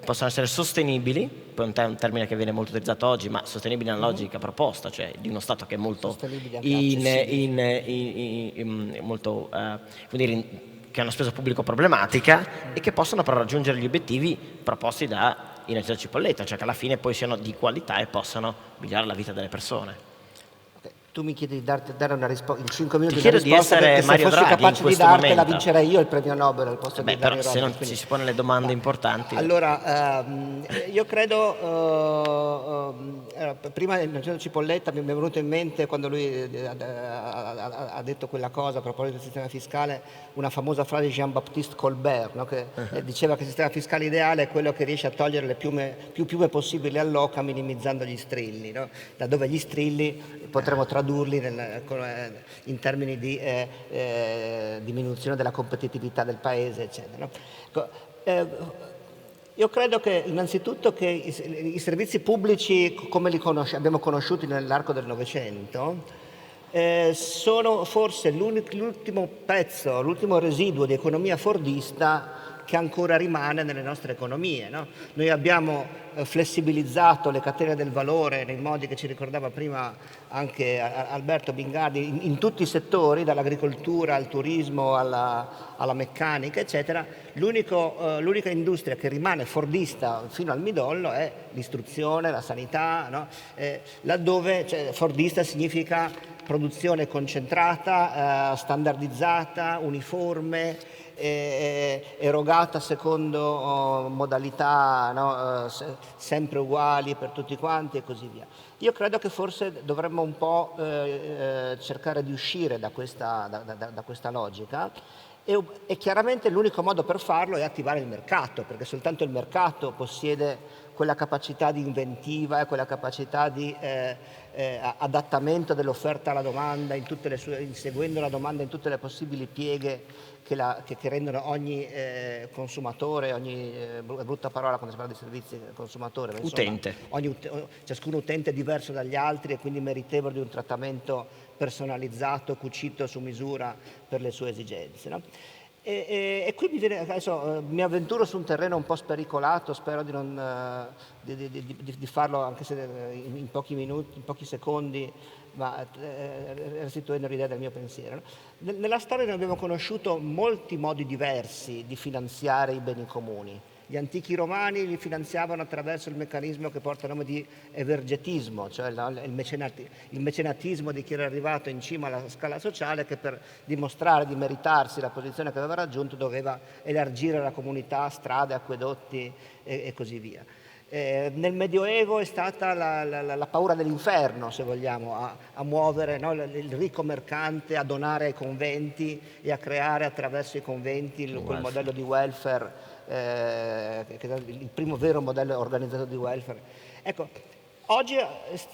possono essere sostenibili, poi è un termine che viene molto utilizzato oggi, ma sostenibili nella logica proposta, cioè di uno Stato che è molto, molto come dire, che è una spesa pubblica problematica e che possono però raggiungere gli obiettivi proposti da Inaccesa Cipolletta, cioè che alla fine poi siano di qualità e possano migliorare la vita delle persone. Tu mi chiedi di dare una risposta in 5 minuti. Ti chiedo di essere che Mario se fossi Draghi capace in di questo dartela momento. vincerei io il premio Nobel al posto di Però Dani se Robbins, non quindi- ci si pone le domande importanti. Allora, io credo, prima Innocenzio Cipolletta mi è venuto in mente quando lui ha detto quella cosa a proposito del sistema fiscale, una famosa frase di Jean-Baptiste Colbert, no? Che diceva che il sistema fiscale ideale è quello che riesce a togliere le più piume possibili all'oca minimizzando gli strilli, no? Laddove gli strilli potremmo tradurli in termini di diminuzione della competitività del paese, eccetera, no? Io credo che innanzitutto che i servizi pubblici come li abbiamo conosciuti nell'arco del Novecento sono forse l'ultimo pezzo, l'ultimo residuo di economia fordista che ancora rimane nelle nostre economie, no? Noi abbiamo flessibilizzato le catene del valore nei modi che ci ricordava prima anche Alberto Bingardi, in tutti i settori, dall'agricoltura al turismo alla meccanica, eccetera. L'unica industria che rimane fordista fino al midollo è l'istruzione, la sanità, no? Laddove fordista significa produzione concentrata, standardizzata, uniforme, erogata secondo modalità, no? Sempre uguali per tutti quanti e così via. Io credo che forse dovremmo un po' cercare di uscire da questa logica e chiaramente l'unico modo per farlo è attivare il mercato, perché soltanto il mercato possiede quella capacità di inventiva e quella capacità di adattamento dell'offerta alla domanda inseguendo la domanda in tutte le possibili pieghe che rendono ogni consumatore, ogni brutta parola quando si parla di servizi consumatore, ma insomma, utente. Ciascun utente è diverso dagli altri e quindi meritevole di un trattamento personalizzato, cucito su misura per le sue esigenze, no? E qui adesso mi avventuro su un terreno un po' spericolato, spero di farlo anche se in pochi minuti, in pochi secondi, ma restituendo l'idea del mio pensiero, no? Nella storia noi abbiamo conosciuto molti modi diversi di finanziare i beni comuni. Gli antichi romani li finanziavano attraverso il meccanismo che porta il nome di evergetismo, cioè il mecenatismo di chi era arrivato in cima alla scala sociale, che per dimostrare di meritarsi la posizione che aveva raggiunto doveva elargire alla comunità strade, acquedotti e così via. Nel Medioevo è stata la paura dell'inferno, se vogliamo, a muovere, no? Il ricco mercante a donare ai conventi e a creare attraverso i conventi quel modello di welfare, che è il primo vero modello organizzato di welfare. Ecco, oggi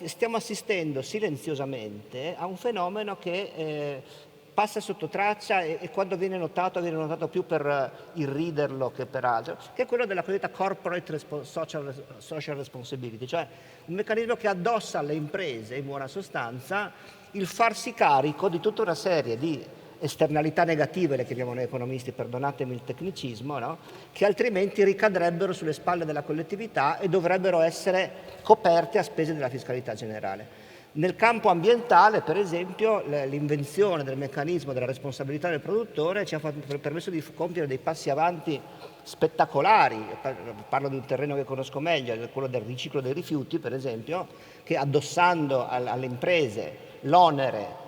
stiamo assistendo silenziosamente a un fenomeno che passa sotto traccia e quando viene notato più per irriderlo che per altro, che è quello della cosiddetta corporate social responsibility, cioè un meccanismo che addossa alle imprese, in buona sostanza, il farsi carico di tutta una serie di esternalità negative, le chiamiamo noi economisti, perdonatemi il tecnicismo, no? Che altrimenti ricadrebbero sulle spalle della collettività e dovrebbero essere coperte a spese della fiscalità generale. Nel campo ambientale, per esempio, l'invenzione del meccanismo della responsabilità del produttore ci ha permesso di compiere dei passi avanti spettacolari. Parlo di un terreno che conosco meglio, quello del riciclo dei rifiuti, per esempio, che addossando alle imprese l'onere,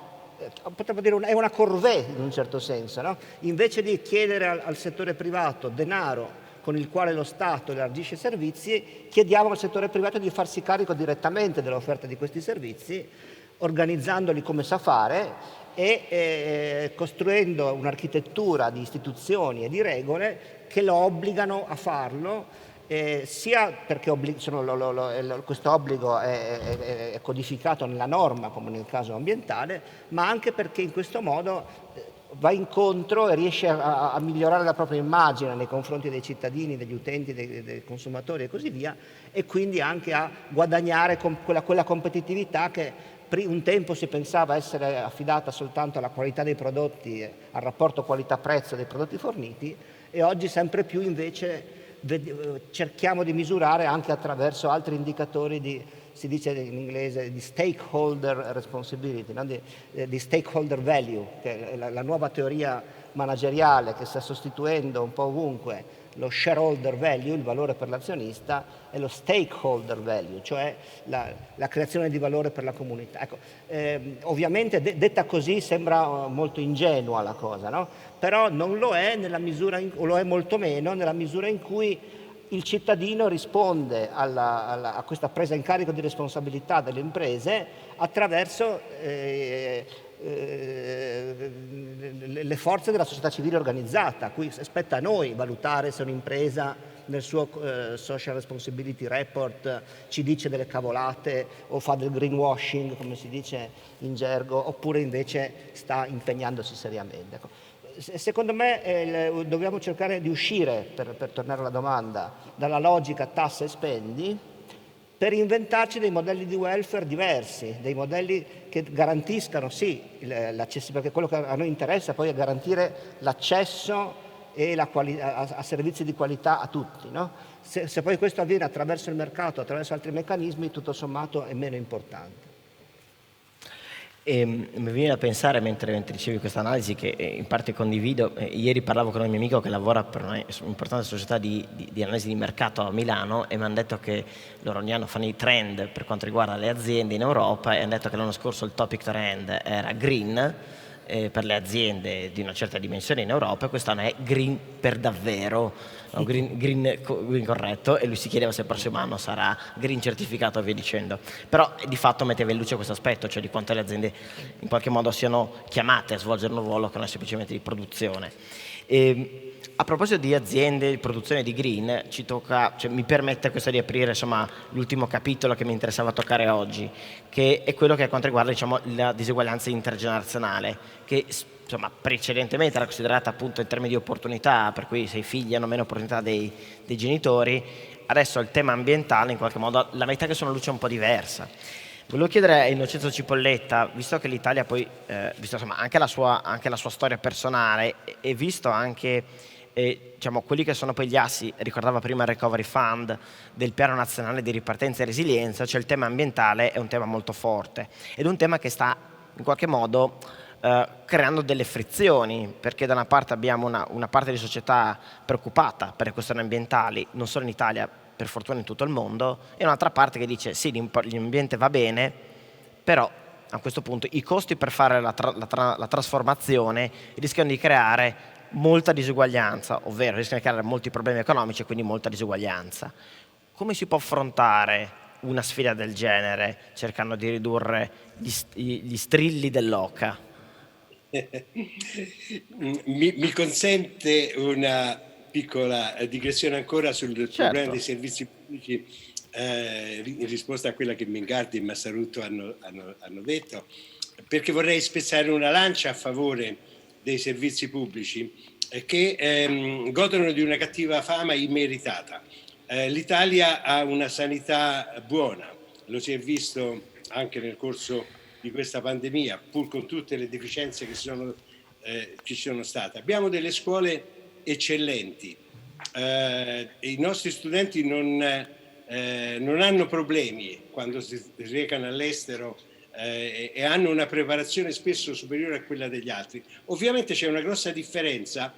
potremmo dire è una corvée in un certo senso, no? Invece di chiedere al settore privato denaro con il quale lo Stato elargisce servizi, chiediamo al settore privato di farsi carico direttamente dell'offerta di questi servizi, organizzandoli come sa fare e costruendo un'architettura di istituzioni e di regole che lo obbligano a farlo, sia perché questo obbligo è codificato nella norma, come nel caso ambientale, ma anche perché in questo modo va incontro e riesce a migliorare la propria immagine nei confronti dei cittadini, degli utenti, dei consumatori e così via, e quindi anche a guadagnare quella competitività che un tempo si pensava essere affidata soltanto alla qualità dei prodotti, al rapporto qualità-prezzo dei prodotti forniti, e oggi sempre più invece cerchiamo di misurare anche attraverso altri indicatori si dice in inglese di stakeholder responsibility, no? di stakeholder value, che è la nuova teoria manageriale che sta sostituendo un po' ovunque lo shareholder value, il valore per l'azionista, e lo stakeholder value, cioè la creazione di valore per la comunità. Ecco, ovviamente detta così sembra molto ingenua la cosa, no? Però non lo è nella misura o lo è molto meno nella misura in cui il cittadino risponde a questa presa in carico di responsabilità delle imprese attraverso le forze della società civile organizzata, a cui spetta a noi valutare se un'impresa nel suo social responsibility report ci dice delle cavolate o fa del greenwashing, come si dice in gergo, oppure invece sta impegnandosi seriamente. Ecco. Secondo me dobbiamo cercare di uscire, per tornare alla domanda, dalla logica tassa e spendi, per inventarci dei modelli di welfare diversi, dei modelli che garantiscano sì l'accesso, perché quello che a noi interessa poi è garantire l'accesso e a servizi di qualità a tutti, no? Se poi questo avviene attraverso il mercato, attraverso altri meccanismi, tutto sommato è meno importante. E mi viene da pensare, mentre dicevi questa analisi, che in parte condivido, ieri parlavo con un mio amico che lavora per un'importante società di analisi di mercato a Milano, e mi hanno detto che loro ogni anno fanno i trend per quanto riguarda le aziende in Europa, e hanno detto che l'anno scorso il topic trend era green per le aziende di una certa dimensione in Europa, e quest'anno è green per davvero, no? green corretto, e lui si chiedeva se il prossimo anno sarà green certificato e via dicendo. Però di fatto metteva in luce questo aspetto, cioè di quanto le aziende in qualche modo siano chiamate a svolgere un ruolo che non è semplicemente di produzione. A proposito di aziende di produzione di green, mi permette questo di aprire l'ultimo capitolo che mi interessava toccare oggi, che è quello che quanto riguarda la diseguaglianza intergenerazionale, che precedentemente era considerata appunto in termini di opportunità, per cui se i figli hanno meno opportunità dei genitori. Adesso il tema ambientale in qualche modo la mette anche su una luce un po' diversa. Volevo chiedere a Innocenzo Cipolletta, visto che l'Italia poi, visto anche la sua storia personale, e visto anche quelli che sono poi gli assi, ricordava prima il Recovery Fund, del Piano Nazionale di Ripartenza e Resilienza, cioè il tema ambientale è un tema molto forte, ed è un tema che sta in qualche modo creando delle frizioni, perché da una parte abbiamo una parte di società preoccupata per le questioni ambientali, non solo in Italia, per fortuna in tutto il mondo, e un'altra parte che dice sì, l'ambiente va bene, però a questo punto i costi per fare la trasformazione rischiano di creare molta disuguaglianza, ovvero rischiano di creare molti problemi economici e quindi molta disuguaglianza. Come si può affrontare una sfida del genere cercando di ridurre gli strilli dell'oca? Mi consente una piccola digressione ancora sul problema dei servizi pubblici, in risposta a quella che Mingardi e Massarutto hanno detto, perché vorrei spezzare una lancia a favore dei servizi pubblici che godono di una cattiva fama immeritata. L'Italia ha una sanità buona, lo si è visto anche nel corso di questa pandemia, pur con tutte le deficienze che ci sono state. Abbiamo delle scuole eccellenti, i nostri studenti non hanno problemi quando si recano all'estero e hanno una preparazione spesso superiore a quella degli altri. Ovviamente c'è una grossa differenza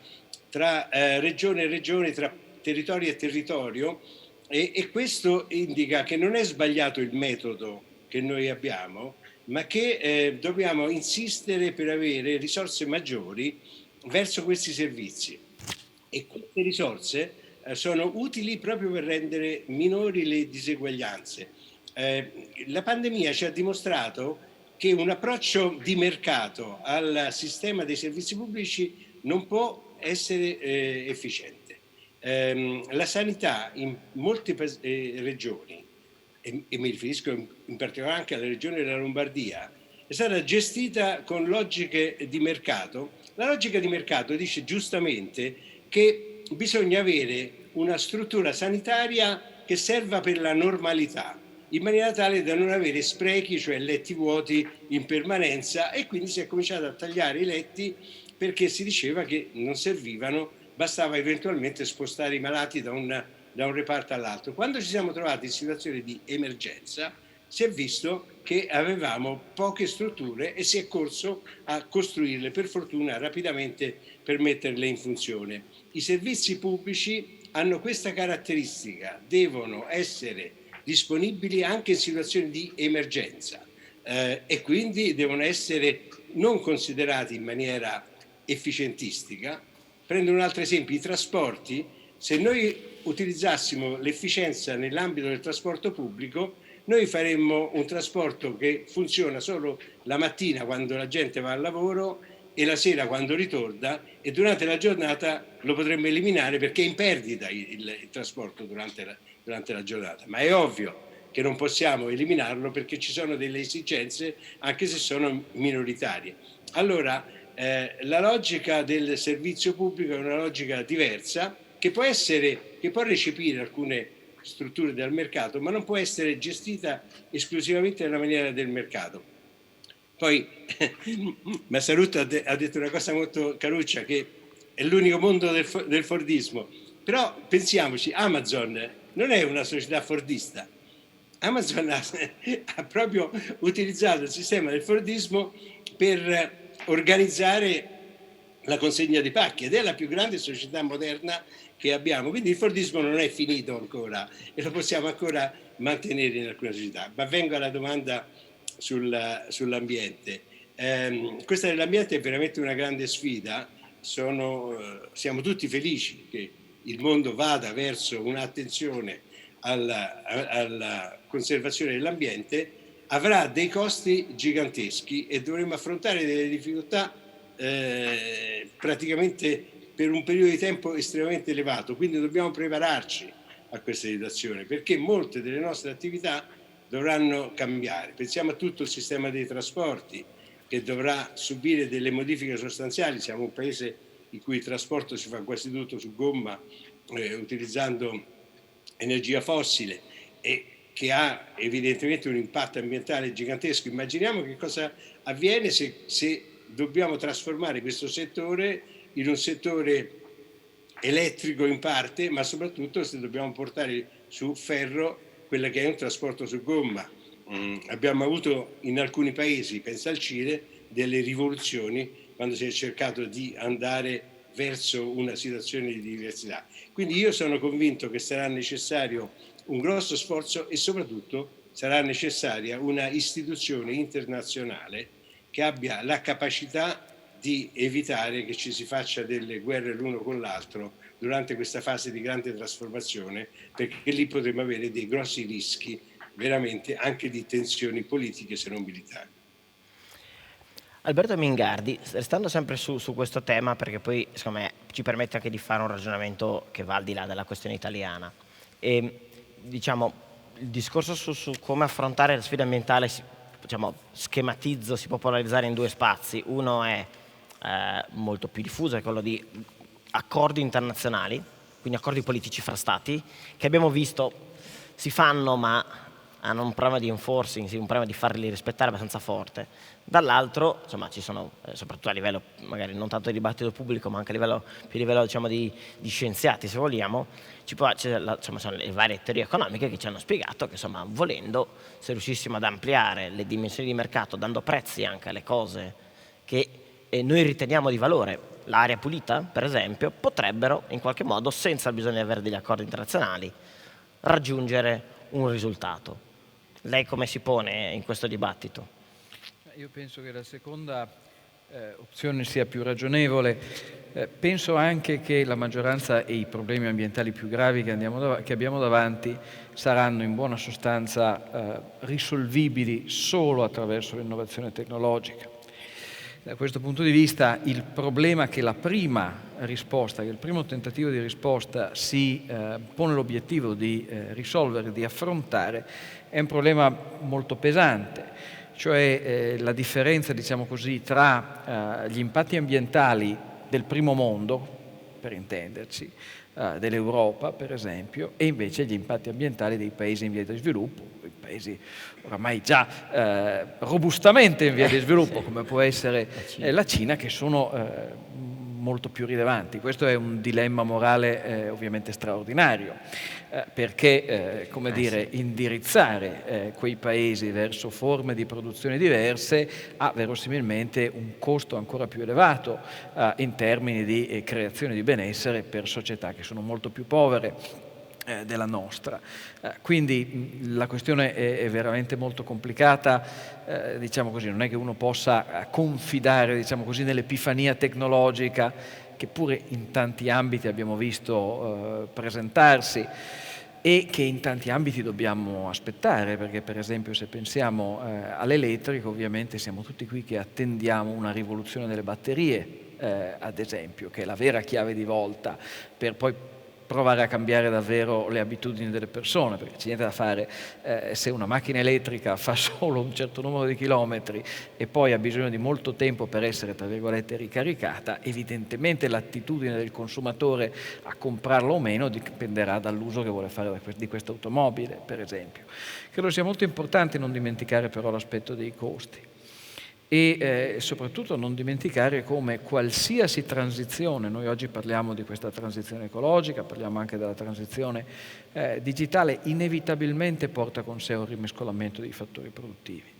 tra regione e regione, tra territorio e territorio, e questo indica che non è sbagliato il metodo che noi abbiamo, ma che dobbiamo insistere per avere risorse maggiori verso questi servizi, e queste risorse sono utili proprio per rendere minori le diseguaglianze. La pandemia ci ha dimostrato che un approccio di mercato al sistema dei servizi pubblici non può essere efficiente. La sanità in molte regioni, e mi riferisco in particolare anche alla regione della Lombardia, è stata gestita con logiche di mercato. La logica di mercato dice giustamente che bisogna avere una struttura sanitaria che serva per la normalità, in maniera tale da non avere sprechi, cioè letti vuoti in permanenza, e quindi si è cominciato a tagliare i letti perché si diceva che non servivano, bastava eventualmente spostare i malati da un reparto all'altro. Quando ci siamo trovati in situazioni di emergenza, si è visto che avevamo poche strutture e si è corso a costruirle, per fortuna rapidamente, per metterle in funzione. I servizi pubblici hanno questa caratteristica, devono essere disponibili anche in situazioni di emergenza e quindi devono essere non considerati in maniera efficientistica. Prendo un altro esempio, i trasporti. Se noi utilizzassimo l'efficienza nell'ambito del trasporto pubblico, noi faremmo un trasporto che funziona solo la mattina quando la gente va al lavoro e la sera quando ritorna, e durante la giornata lo potremmo eliminare perché è in perdita il trasporto durante la giornata. Ma è ovvio che non possiamo eliminarlo perché ci sono delle esigenze, anche se sono minoritarie. Allora, la logica del servizio pubblico è una logica diversa che può recepire alcune strutture del mercato, ma non può essere gestita esclusivamente nella maniera del mercato. Poi Massaruto ha detto una cosa molto caruccia, che è l'unico mondo del fordismo, però pensiamoci, Amazon non è una società fordista. Amazon ha proprio utilizzato il sistema del fordismo per organizzare la consegna di pacchi ed è la più grande società moderna che abbiamo, quindi il fordismo non è finito ancora e lo possiamo ancora mantenere in alcune società. Ma vengo alla domanda sull'ambiente. Questa dell'ambiente è veramente una grande sfida. Siamo tutti felici che il mondo vada verso un'attenzione alla conservazione dell'ambiente. Avrà dei costi giganteschi e dovremo affrontare delle difficoltà praticamente per un periodo di tempo estremamente elevato, quindi dobbiamo prepararci a questa situazione perché molte delle nostre attività dovranno cambiare. Pensiamo a tutto il sistema dei trasporti che dovrà subire delle modifiche sostanziali. Siamo un paese in cui il trasporto si fa quasi tutto su gomma, utilizzando energia fossile e che ha evidentemente un impatto ambientale gigantesco. Immaginiamo che cosa avviene se dobbiamo trasformare questo settore in un settore elettrico in parte, ma soprattutto se dobbiamo portare su ferro quella che è un trasporto su gomma. Abbiamo avuto in alcuni paesi, pensa al Cile, delle rivoluzioni quando si è cercato di andare verso una situazione di diversità. Quindi io sono convinto che sarà necessario un grosso sforzo e soprattutto sarà necessaria una istituzione internazionale che abbia la capacità di evitare che ci si faccia delle guerre l'uno con l'altro durante questa fase di grande trasformazione, perché lì potremo avere dei grossi rischi veramente anche di tensioni politiche se non militari. Alberto Mingardi, restando sempre su questo tema, perché poi secondo me ci permette anche di fare un ragionamento che va al di là della questione italiana, e diciamo il discorso su come affrontare la sfida ambientale, schematizzo, si può polarizzare in due spazi. Uno è molto più diffuso, è quello di accordi internazionali, quindi accordi politici fra stati, che abbiamo visto si fanno ma hanno un problema di enforcing, un problema di farli rispettare abbastanza forte. Dall'altro, insomma, ci sono, soprattutto a livello magari non tanto di dibattito pubblico, ma anche a livello diciamo, di scienziati, se vogliamo, sono le varie teorie economiche che ci hanno spiegato che, insomma, volendo, se riuscissimo ad ampliare le dimensioni di mercato, dando prezzi anche alle cose che noi riteniamo di valore, l'aria pulita, per esempio, potrebbero, in qualche modo, senza bisogno di avere degli accordi internazionali, raggiungere un risultato. Lei come si pone in questo dibattito? Io penso che la seconda opzione sia più ragionevole. Penso anche che la maggioranza e i problemi ambientali più gravi che abbiamo davanti saranno in buona sostanza risolvibili solo attraverso l'innovazione tecnologica. Da questo punto di vista il problema che la prima risposta, che il primo tentativo di risposta si pone l'obiettivo di risolvere, di affrontare, è un problema molto pesante, cioè la differenza, diciamo così, tra gli impatti ambientali del primo mondo, per intenderci, dell'Europa per esempio, e invece gli impatti ambientali dei paesi in via di sviluppo, i paesi oramai già robustamente in via di sviluppo, come può essere la Cina, che sono molto più rilevanti. Questo è un dilemma morale ovviamente straordinario, perché come dire, indirizzare quei paesi verso forme di produzione diverse ha verosimilmente un costo ancora più elevato in termini di creazione di benessere per società che sono molto più povere della nostra. Quindi la questione è veramente molto complicata, diciamo così, non è che uno possa confidare, diciamo così, nell'epifania tecnologica che pure in tanti ambiti abbiamo visto presentarsi e che in tanti ambiti dobbiamo aspettare, perché per esempio se pensiamo all'elettrico, ovviamente siamo tutti qui che attendiamo una rivoluzione delle batterie, ad esempio, che è la vera chiave di volta per poi provare a cambiare davvero le abitudini delle persone, perché c'è niente da fare se una macchina elettrica fa solo un certo numero di chilometri e poi ha bisogno di molto tempo per essere, tra virgolette, ricaricata, evidentemente l'attitudine del consumatore a comprarlo o meno dipenderà dall'uso che vuole fare di questa automobile, per esempio. Credo sia molto importante non dimenticare però l'aspetto dei costi. E soprattutto non dimenticare come qualsiasi transizione, noi oggi parliamo di questa transizione ecologica, parliamo anche della transizione digitale, inevitabilmente porta con sé un rimescolamento dei fattori produttivi.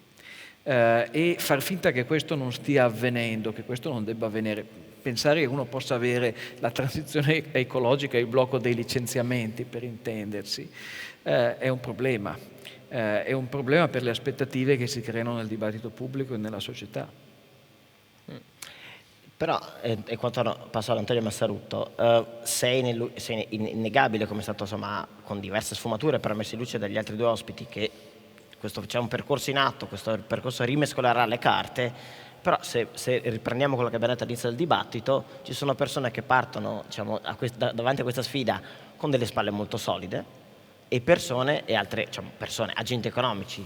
E far finta che questo non stia avvenendo, che questo non debba avvenire, pensare che uno possa avere la transizione ecologica e il blocco dei licenziamenti, per intendersi, è un problema. È un problema per le aspettative che si creano nel dibattito pubblico e nella società. Però, e quanto passo ad Antonio Massarutto, se è innegabile, come è stato insomma con diverse sfumature per messo in luce dagli altri due ospiti, che c'è un percorso in atto, questo percorso rimescolerà le carte, però se riprendiamo quello che abbiamo detto all'inizio del dibattito, ci sono persone che partono, diciamo, davanti a questa sfida con delle spalle molto solide, e persone e altre, diciamo, persone, agenti economici,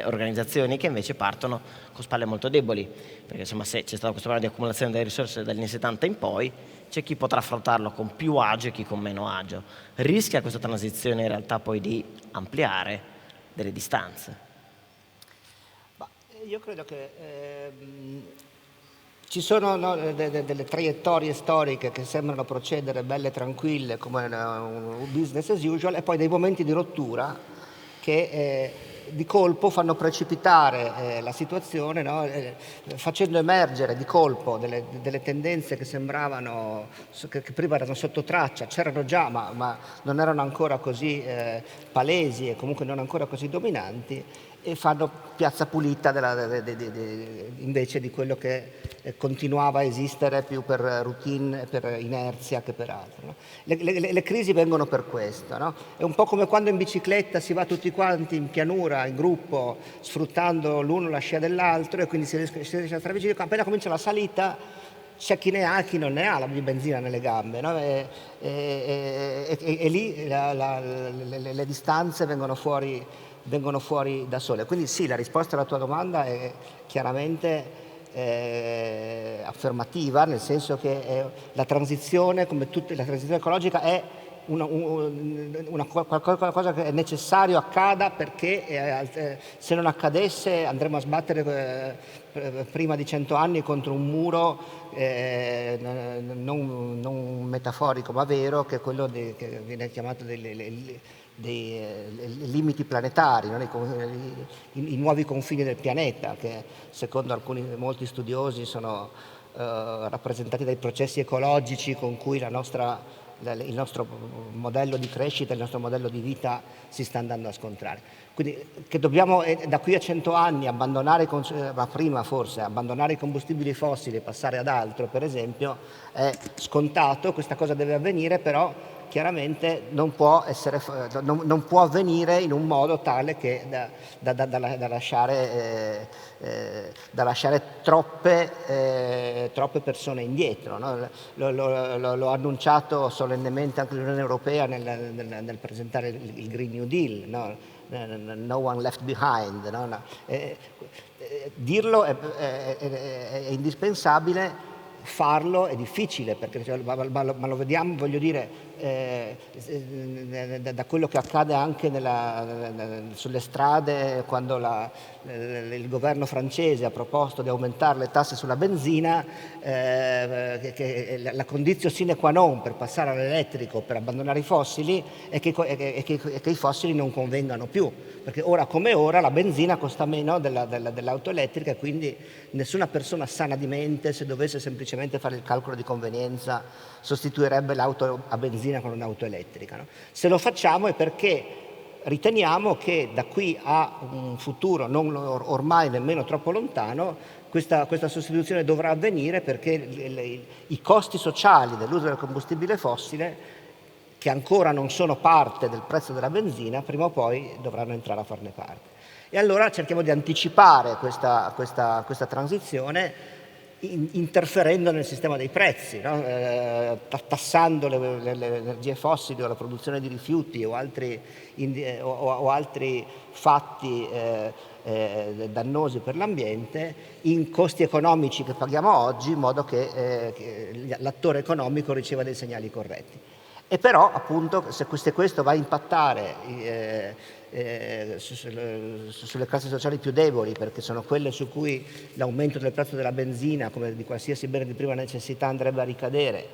organizzazioni che invece partono con spalle molto deboli, perché insomma se c'è stato questo problema di accumulazione delle risorse dagli anni 70 in poi, c'è chi potrà affrontarlo con più agio e chi con meno agio. Rischia questa transizione in realtà poi di ampliare delle distanze? Ma io credo che ci sono delle traiettorie storiche che sembrano procedere belle e tranquille come un business as usual, e poi dei momenti di rottura che di colpo fanno precipitare la situazione, no? Facendo emergere di colpo delle tendenze che sembravano, che prima erano sotto traccia, c'erano già ma non erano ancora così palesi e comunque non ancora così dominanti, e fanno piazza pulita invece di quello che continuava a esistere più per routine, per inerzia che per altro, no? Le crisi vengono per questo, no? È un po' come quando in bicicletta si va tutti quanti in pianura, in gruppo, sfruttando l'uno la scia dell'altro, e quindi si riesce a stare vicini. Appena comincia la salita c'è chi ne ha, chi non ne ha di benzina nelle gambe, no? E lì le distanze vengono fuori da sole. Quindi sì, la risposta alla tua domanda è chiaramente affermativa, nel senso che la transizione, come tutte la transizione ecologica, è qualcosa che è necessario accada, perché se non accadesse andremo a sbattere prima di 100 anni contro un muro non metaforico ma vero, che è quello che viene chiamato dei limiti planetari, no? I nuovi confini del pianeta, che secondo molti studiosi sono rappresentati dai processi ecologici con cui il nostro modello di crescita, il nostro modello di vita si sta andando a scontrare. Quindi che dobbiamo da qui a 100 anni abbandonare, ma prima forse, abbandonare i combustibili fossili e passare ad altro, per esempio, è scontato. Questa cosa deve avvenire, però chiaramente non può avvenire in un modo tale che da lasciare troppe persone indietro, no? L'ho annunciato solennemente anche l'Unione Europea nel presentare il Green New Deal, no? No one left behind, no? Dirlo è indispensabile, farlo è difficile, perché ma lo vediamo, voglio dire, da quello che accade anche sulle strade, quando il governo francese ha proposto di aumentare le tasse sulla benzina, che la condizione sine qua non per passare all'elettrico, per abbandonare i fossili, è che i fossili non convengano più, perché ora come ora la benzina costa meno dell'auto elettrica, e quindi nessuna persona sana di mente, se dovesse semplicemente fare il calcolo di convenienza, sostituirebbe l'auto a benzina con un'auto elettrica, no? Se lo facciamo è perché riteniamo che da qui a un futuro non ormai nemmeno troppo lontano questa sostituzione dovrà avvenire, perché i costi sociali dell'uso del combustibile fossile, che ancora non sono parte del prezzo della benzina, prima o poi dovranno entrare a farne parte. E allora cerchiamo di anticipare questa transizione interferendo nel sistema dei prezzi, no? Tassando le energie fossili o la produzione di rifiuti o altri fatti dannosi per l'ambiente in costi economici che paghiamo oggi, in modo che l'attore economico riceva dei segnali corretti. E però, appunto, se questo va a impattare sulle classi sociali più deboli, perché sono quelle su cui l'aumento del prezzo della benzina, come di qualsiasi bene di prima necessità, andrebbe a ricadere,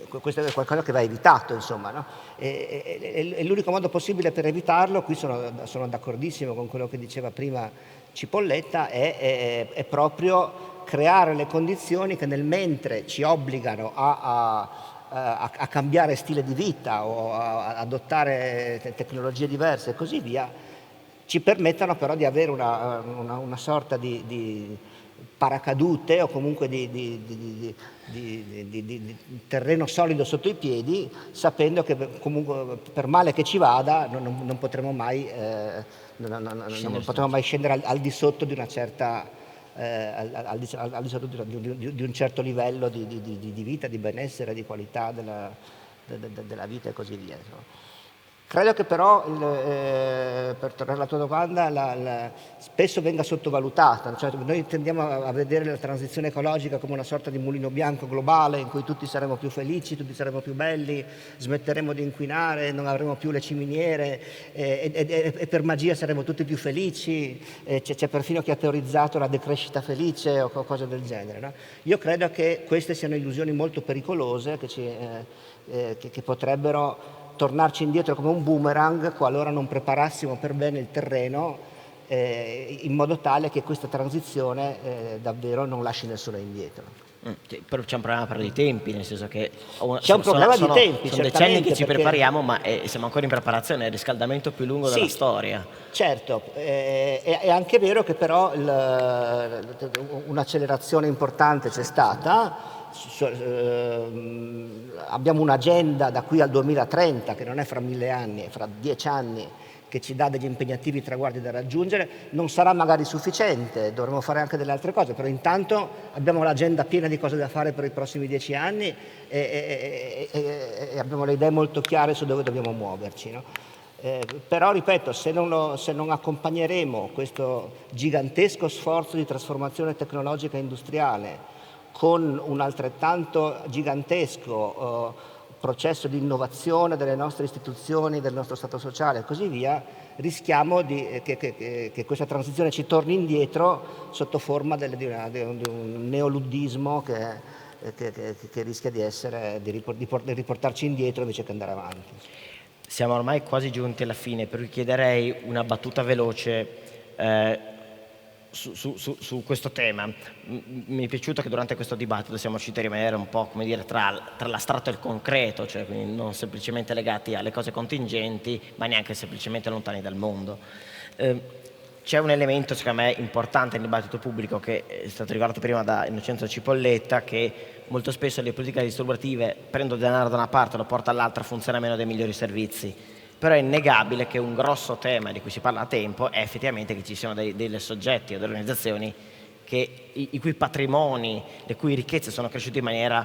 questo è qualcosa che va evitato, insomma, no? E l'unico modo possibile per evitarlo, qui sono d'accordissimo con quello che diceva prima Cipolletta, è proprio creare le condizioni che, nel mentre ci obbligano a cambiare stile di vita o a adottare tecnologie diverse e così via, ci permettano però di avere una sorta di paracadute, o comunque di terreno solido sotto i piedi, sapendo che comunque, per male che ci vada, non potremo mai scendere al di sotto di una certa al di sotto di un certo livello di vita, di benessere, di qualità della vita e così via, insomma. Credo che però, per tornare alla tua domanda, spesso venga sottovalutata. Cioè, noi tendiamo a vedere la transizione ecologica come una sorta di mulino bianco globale, in cui tutti saremo più felici, tutti saremo più belli, smetteremo di inquinare, non avremo più le ciminiere e per magia saremo tutti più felici. C'è perfino chi ha teorizzato la decrescita felice o cose del genere, no? Io credo che queste siano illusioni molto pericolose, che potrebbero tornarci indietro come un boomerang qualora non preparassimo per bene il terreno, in modo tale che questa transizione davvero non lasci nessuno indietro. C'è un problema però di tempi, nel senso che c'è un problema di tempi, sono decenni che ci prepariamo, ma siamo ancora in preparazione, è il riscaldamento più lungo della storia. Certo, è anche vero che però un'accelerazione importante c'è stata. Abbiamo un'agenda da qui al 2030, che non è fra 1000 anni, è fra 10 anni, che ci dà degli impegnativi traguardi da raggiungere. Non sarà magari sufficiente, dovremo fare anche delle altre cose, però intanto abbiamo l'agenda piena di cose da fare per i prossimi 10 anni e abbiamo le idee molto chiare su dove dobbiamo muoverci, no? Però ripeto, se non accompagneremo questo gigantesco sforzo di trasformazione tecnologica e industriale con un altrettanto gigantesco processo di innovazione delle nostre istituzioni, del nostro Stato sociale e così via, rischiamo che questa transizione ci torni indietro sotto forma di un neoluddismo che rischia di riportarci indietro invece che andare avanti. Siamo ormai quasi giunti alla fine, per cui chiederei una battuta veloce su questo tema. Mi è piaciuto che durante questo dibattito siamo riusciti a rimanere un po', come dire, tra l'astratto e il concreto, cioè quindi non semplicemente legati alle cose contingenti, ma neanche semplicemente lontani dal mondo. C'è un elemento, secondo me, importante nel dibattito pubblico, che è stato ricordato prima da Innocenzo Cipolletta, che molto spesso le politiche distributive prendono denaro da una parte e lo portano all'altra, funziona meno dei migliori servizi. Però è innegabile che un grosso tema di cui si parla da tempo è effettivamente che ci siano dei soggetti o delle organizzazioni i cui patrimoni, le cui ricchezze sono cresciute in maniera,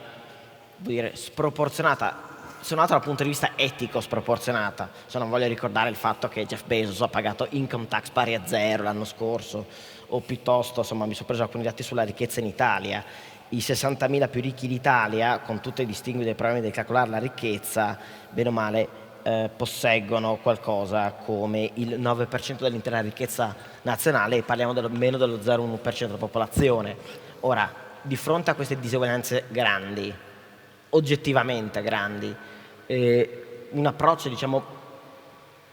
vuol dire, sproporzionata, se non altro dal punto di vista etico sproporzionata. Non voglio ricordare il fatto che Jeff Bezos ha pagato income tax pari a 0 l'anno scorso, o piuttosto, insomma, mi sono preso alcuni dati sulla ricchezza in Italia. i 60.000 più ricchi d'Italia, con tutti i distinguo dei problemi del calcolare la ricchezza, bene o male posseggono qualcosa come il 9% dell'intera ricchezza nazionale, e parliamo meno dello 0,1% della popolazione. Ora, di fronte a queste diseguaglianze grandi, oggettivamente grandi, un approccio, diciamo,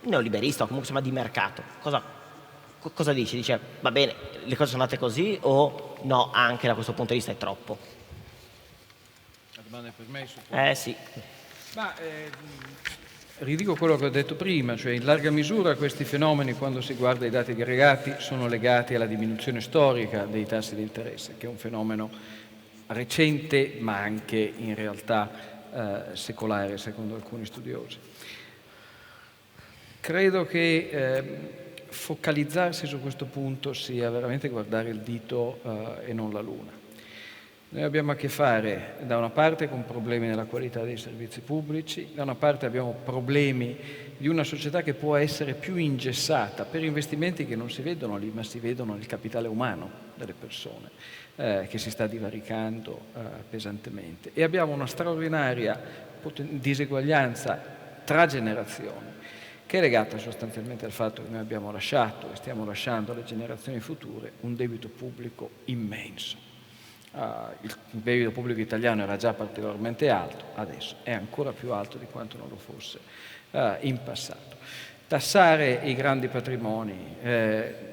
neoliberista o comunque insomma di mercato, cosa dici? Dice, va bene, le cose sono andate così, o no, anche da questo punto di vista è troppo? La domanda è per me? Sì. Ma ridico quello che ho detto prima, cioè in larga misura questi fenomeni, quando si guarda i dati aggregati, sono legati alla diminuzione storica dei tassi di interesse, che è un fenomeno recente ma anche in realtà secolare, secondo alcuni studiosi. Credo che focalizzarsi su questo punto sia veramente guardare il dito e non la luna. Noi abbiamo a che fare da una parte con problemi nella qualità dei servizi pubblici, da una parte abbiamo problemi di una società che può essere più ingessata per investimenti che non si vedono lì, ma si vedono nel capitale umano delle persone, che si sta divaricando pesantemente. E abbiamo una straordinaria diseguaglianza tra generazioni, che è legata sostanzialmente al fatto che noi abbiamo lasciato e stiamo lasciando alle generazioni future un debito pubblico immenso. Il debito pubblico italiano era già particolarmente alto, adesso è ancora più alto di quanto non lo fosse in passato. Tassare i grandi patrimoni,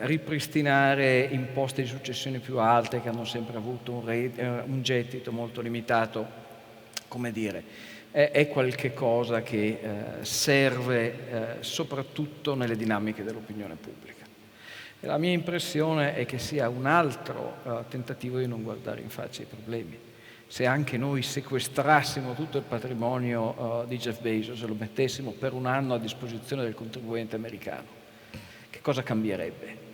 ripristinare imposte di successione più alte che hanno sempre avuto un gettito molto limitato, come dire, è qualche cosa che serve soprattutto nelle dinamiche dell'opinione pubblica. E la mia impressione è che sia un altro tentativo di non guardare in faccia i problemi. Se anche noi sequestrassimo tutto il patrimonio di Jeff Bezos e lo mettessimo per un anno a disposizione del contribuente americano, che cosa cambierebbe?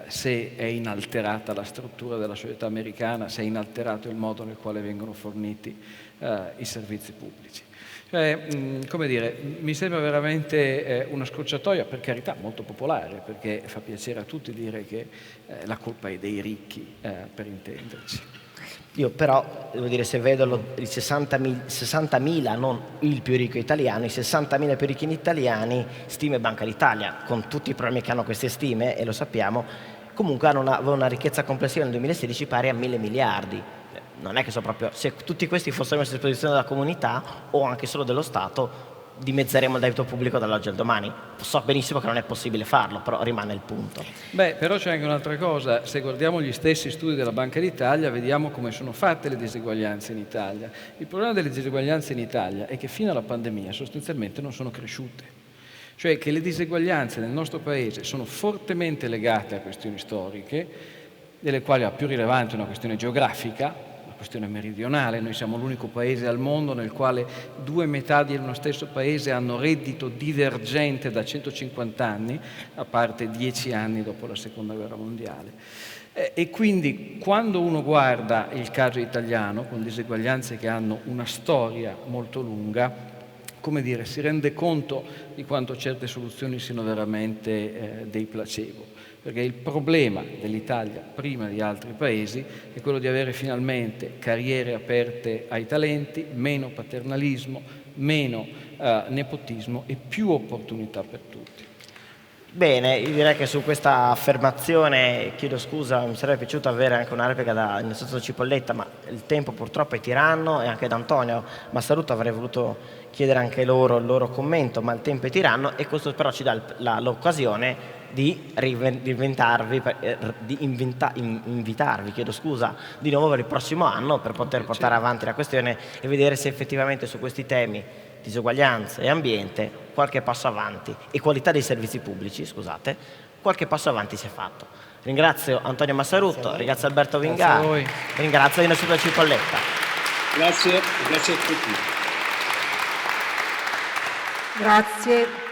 Se è inalterata la struttura della società americana, se è inalterato il modo nel quale vengono forniti i servizi pubblici. Come dire, mi sembra veramente una scorciatoia, per carità molto popolare, perché fa piacere a tutti dire che la colpa è dei ricchi, per intenderci. Io però, devo dire, se vedo i 60.000, non il più ricco italiano, i 60.000 più ricchi italiani, stime Banca d'Italia, con tutti i problemi che hanno queste stime, e lo sappiamo, comunque avevano una ricchezza complessiva nel 2016 pari a 1.000 miliardi. Non è che so proprio, se tutti questi fossero messi a disposizione della comunità o anche solo dello Stato, dimezzeremo il debito pubblico dall'oggi al domani. So benissimo che non è possibile farlo, però rimane il punto. Però c'è anche un'altra cosa: se guardiamo gli stessi studi della Banca d'Italia, vediamo come sono fatte le diseguaglianze in Italia. Il problema delle diseguaglianze in Italia è che fino alla pandemia sostanzialmente non sono cresciute. Cioè che le diseguaglianze nel nostro Paese sono fortemente legate a questioni storiche, delle quali la più rilevante è una questione geografica, questione meridionale. Noi siamo l'unico paese al mondo nel quale 2 metà di uno stesso paese hanno reddito divergente da 150 anni, a parte 10 anni dopo la Seconda Guerra Mondiale. E quindi quando uno guarda il caso italiano, con diseguaglianze che hanno una storia molto lunga, come dire, si rende conto di quanto certe soluzioni siano veramente dei placebo. Perché il problema dell'Italia, prima di altri paesi, è quello di avere finalmente carriere aperte ai talenti, meno paternalismo, meno nepotismo e più opportunità per tutti. Bene, io direi che su questa affermazione, chiedo scusa, mi sarebbe piaciuto avere anche una replica da Innocenzio Cipolletta, ma il tempo purtroppo è tiranno, e anche da Antonio Massaruto avrei voluto chiedere anche loro il loro commento, ma il tempo è tiranno, e questo però ci dà l'occasione di invitarvi, chiedo scusa, di nuovo per il prossimo anno, per poter portare avanti la questione e vedere se effettivamente su questi temi, disuguaglianza e ambiente, qualche passo avanti, e qualità dei servizi pubblici, scusate, qualche passo avanti si è fatto. Ringrazio Antonio Massaruto, ringrazio Alberto Vingari, ringrazio Innocenzio Cipolletta. Grazie a tutti. Grazie.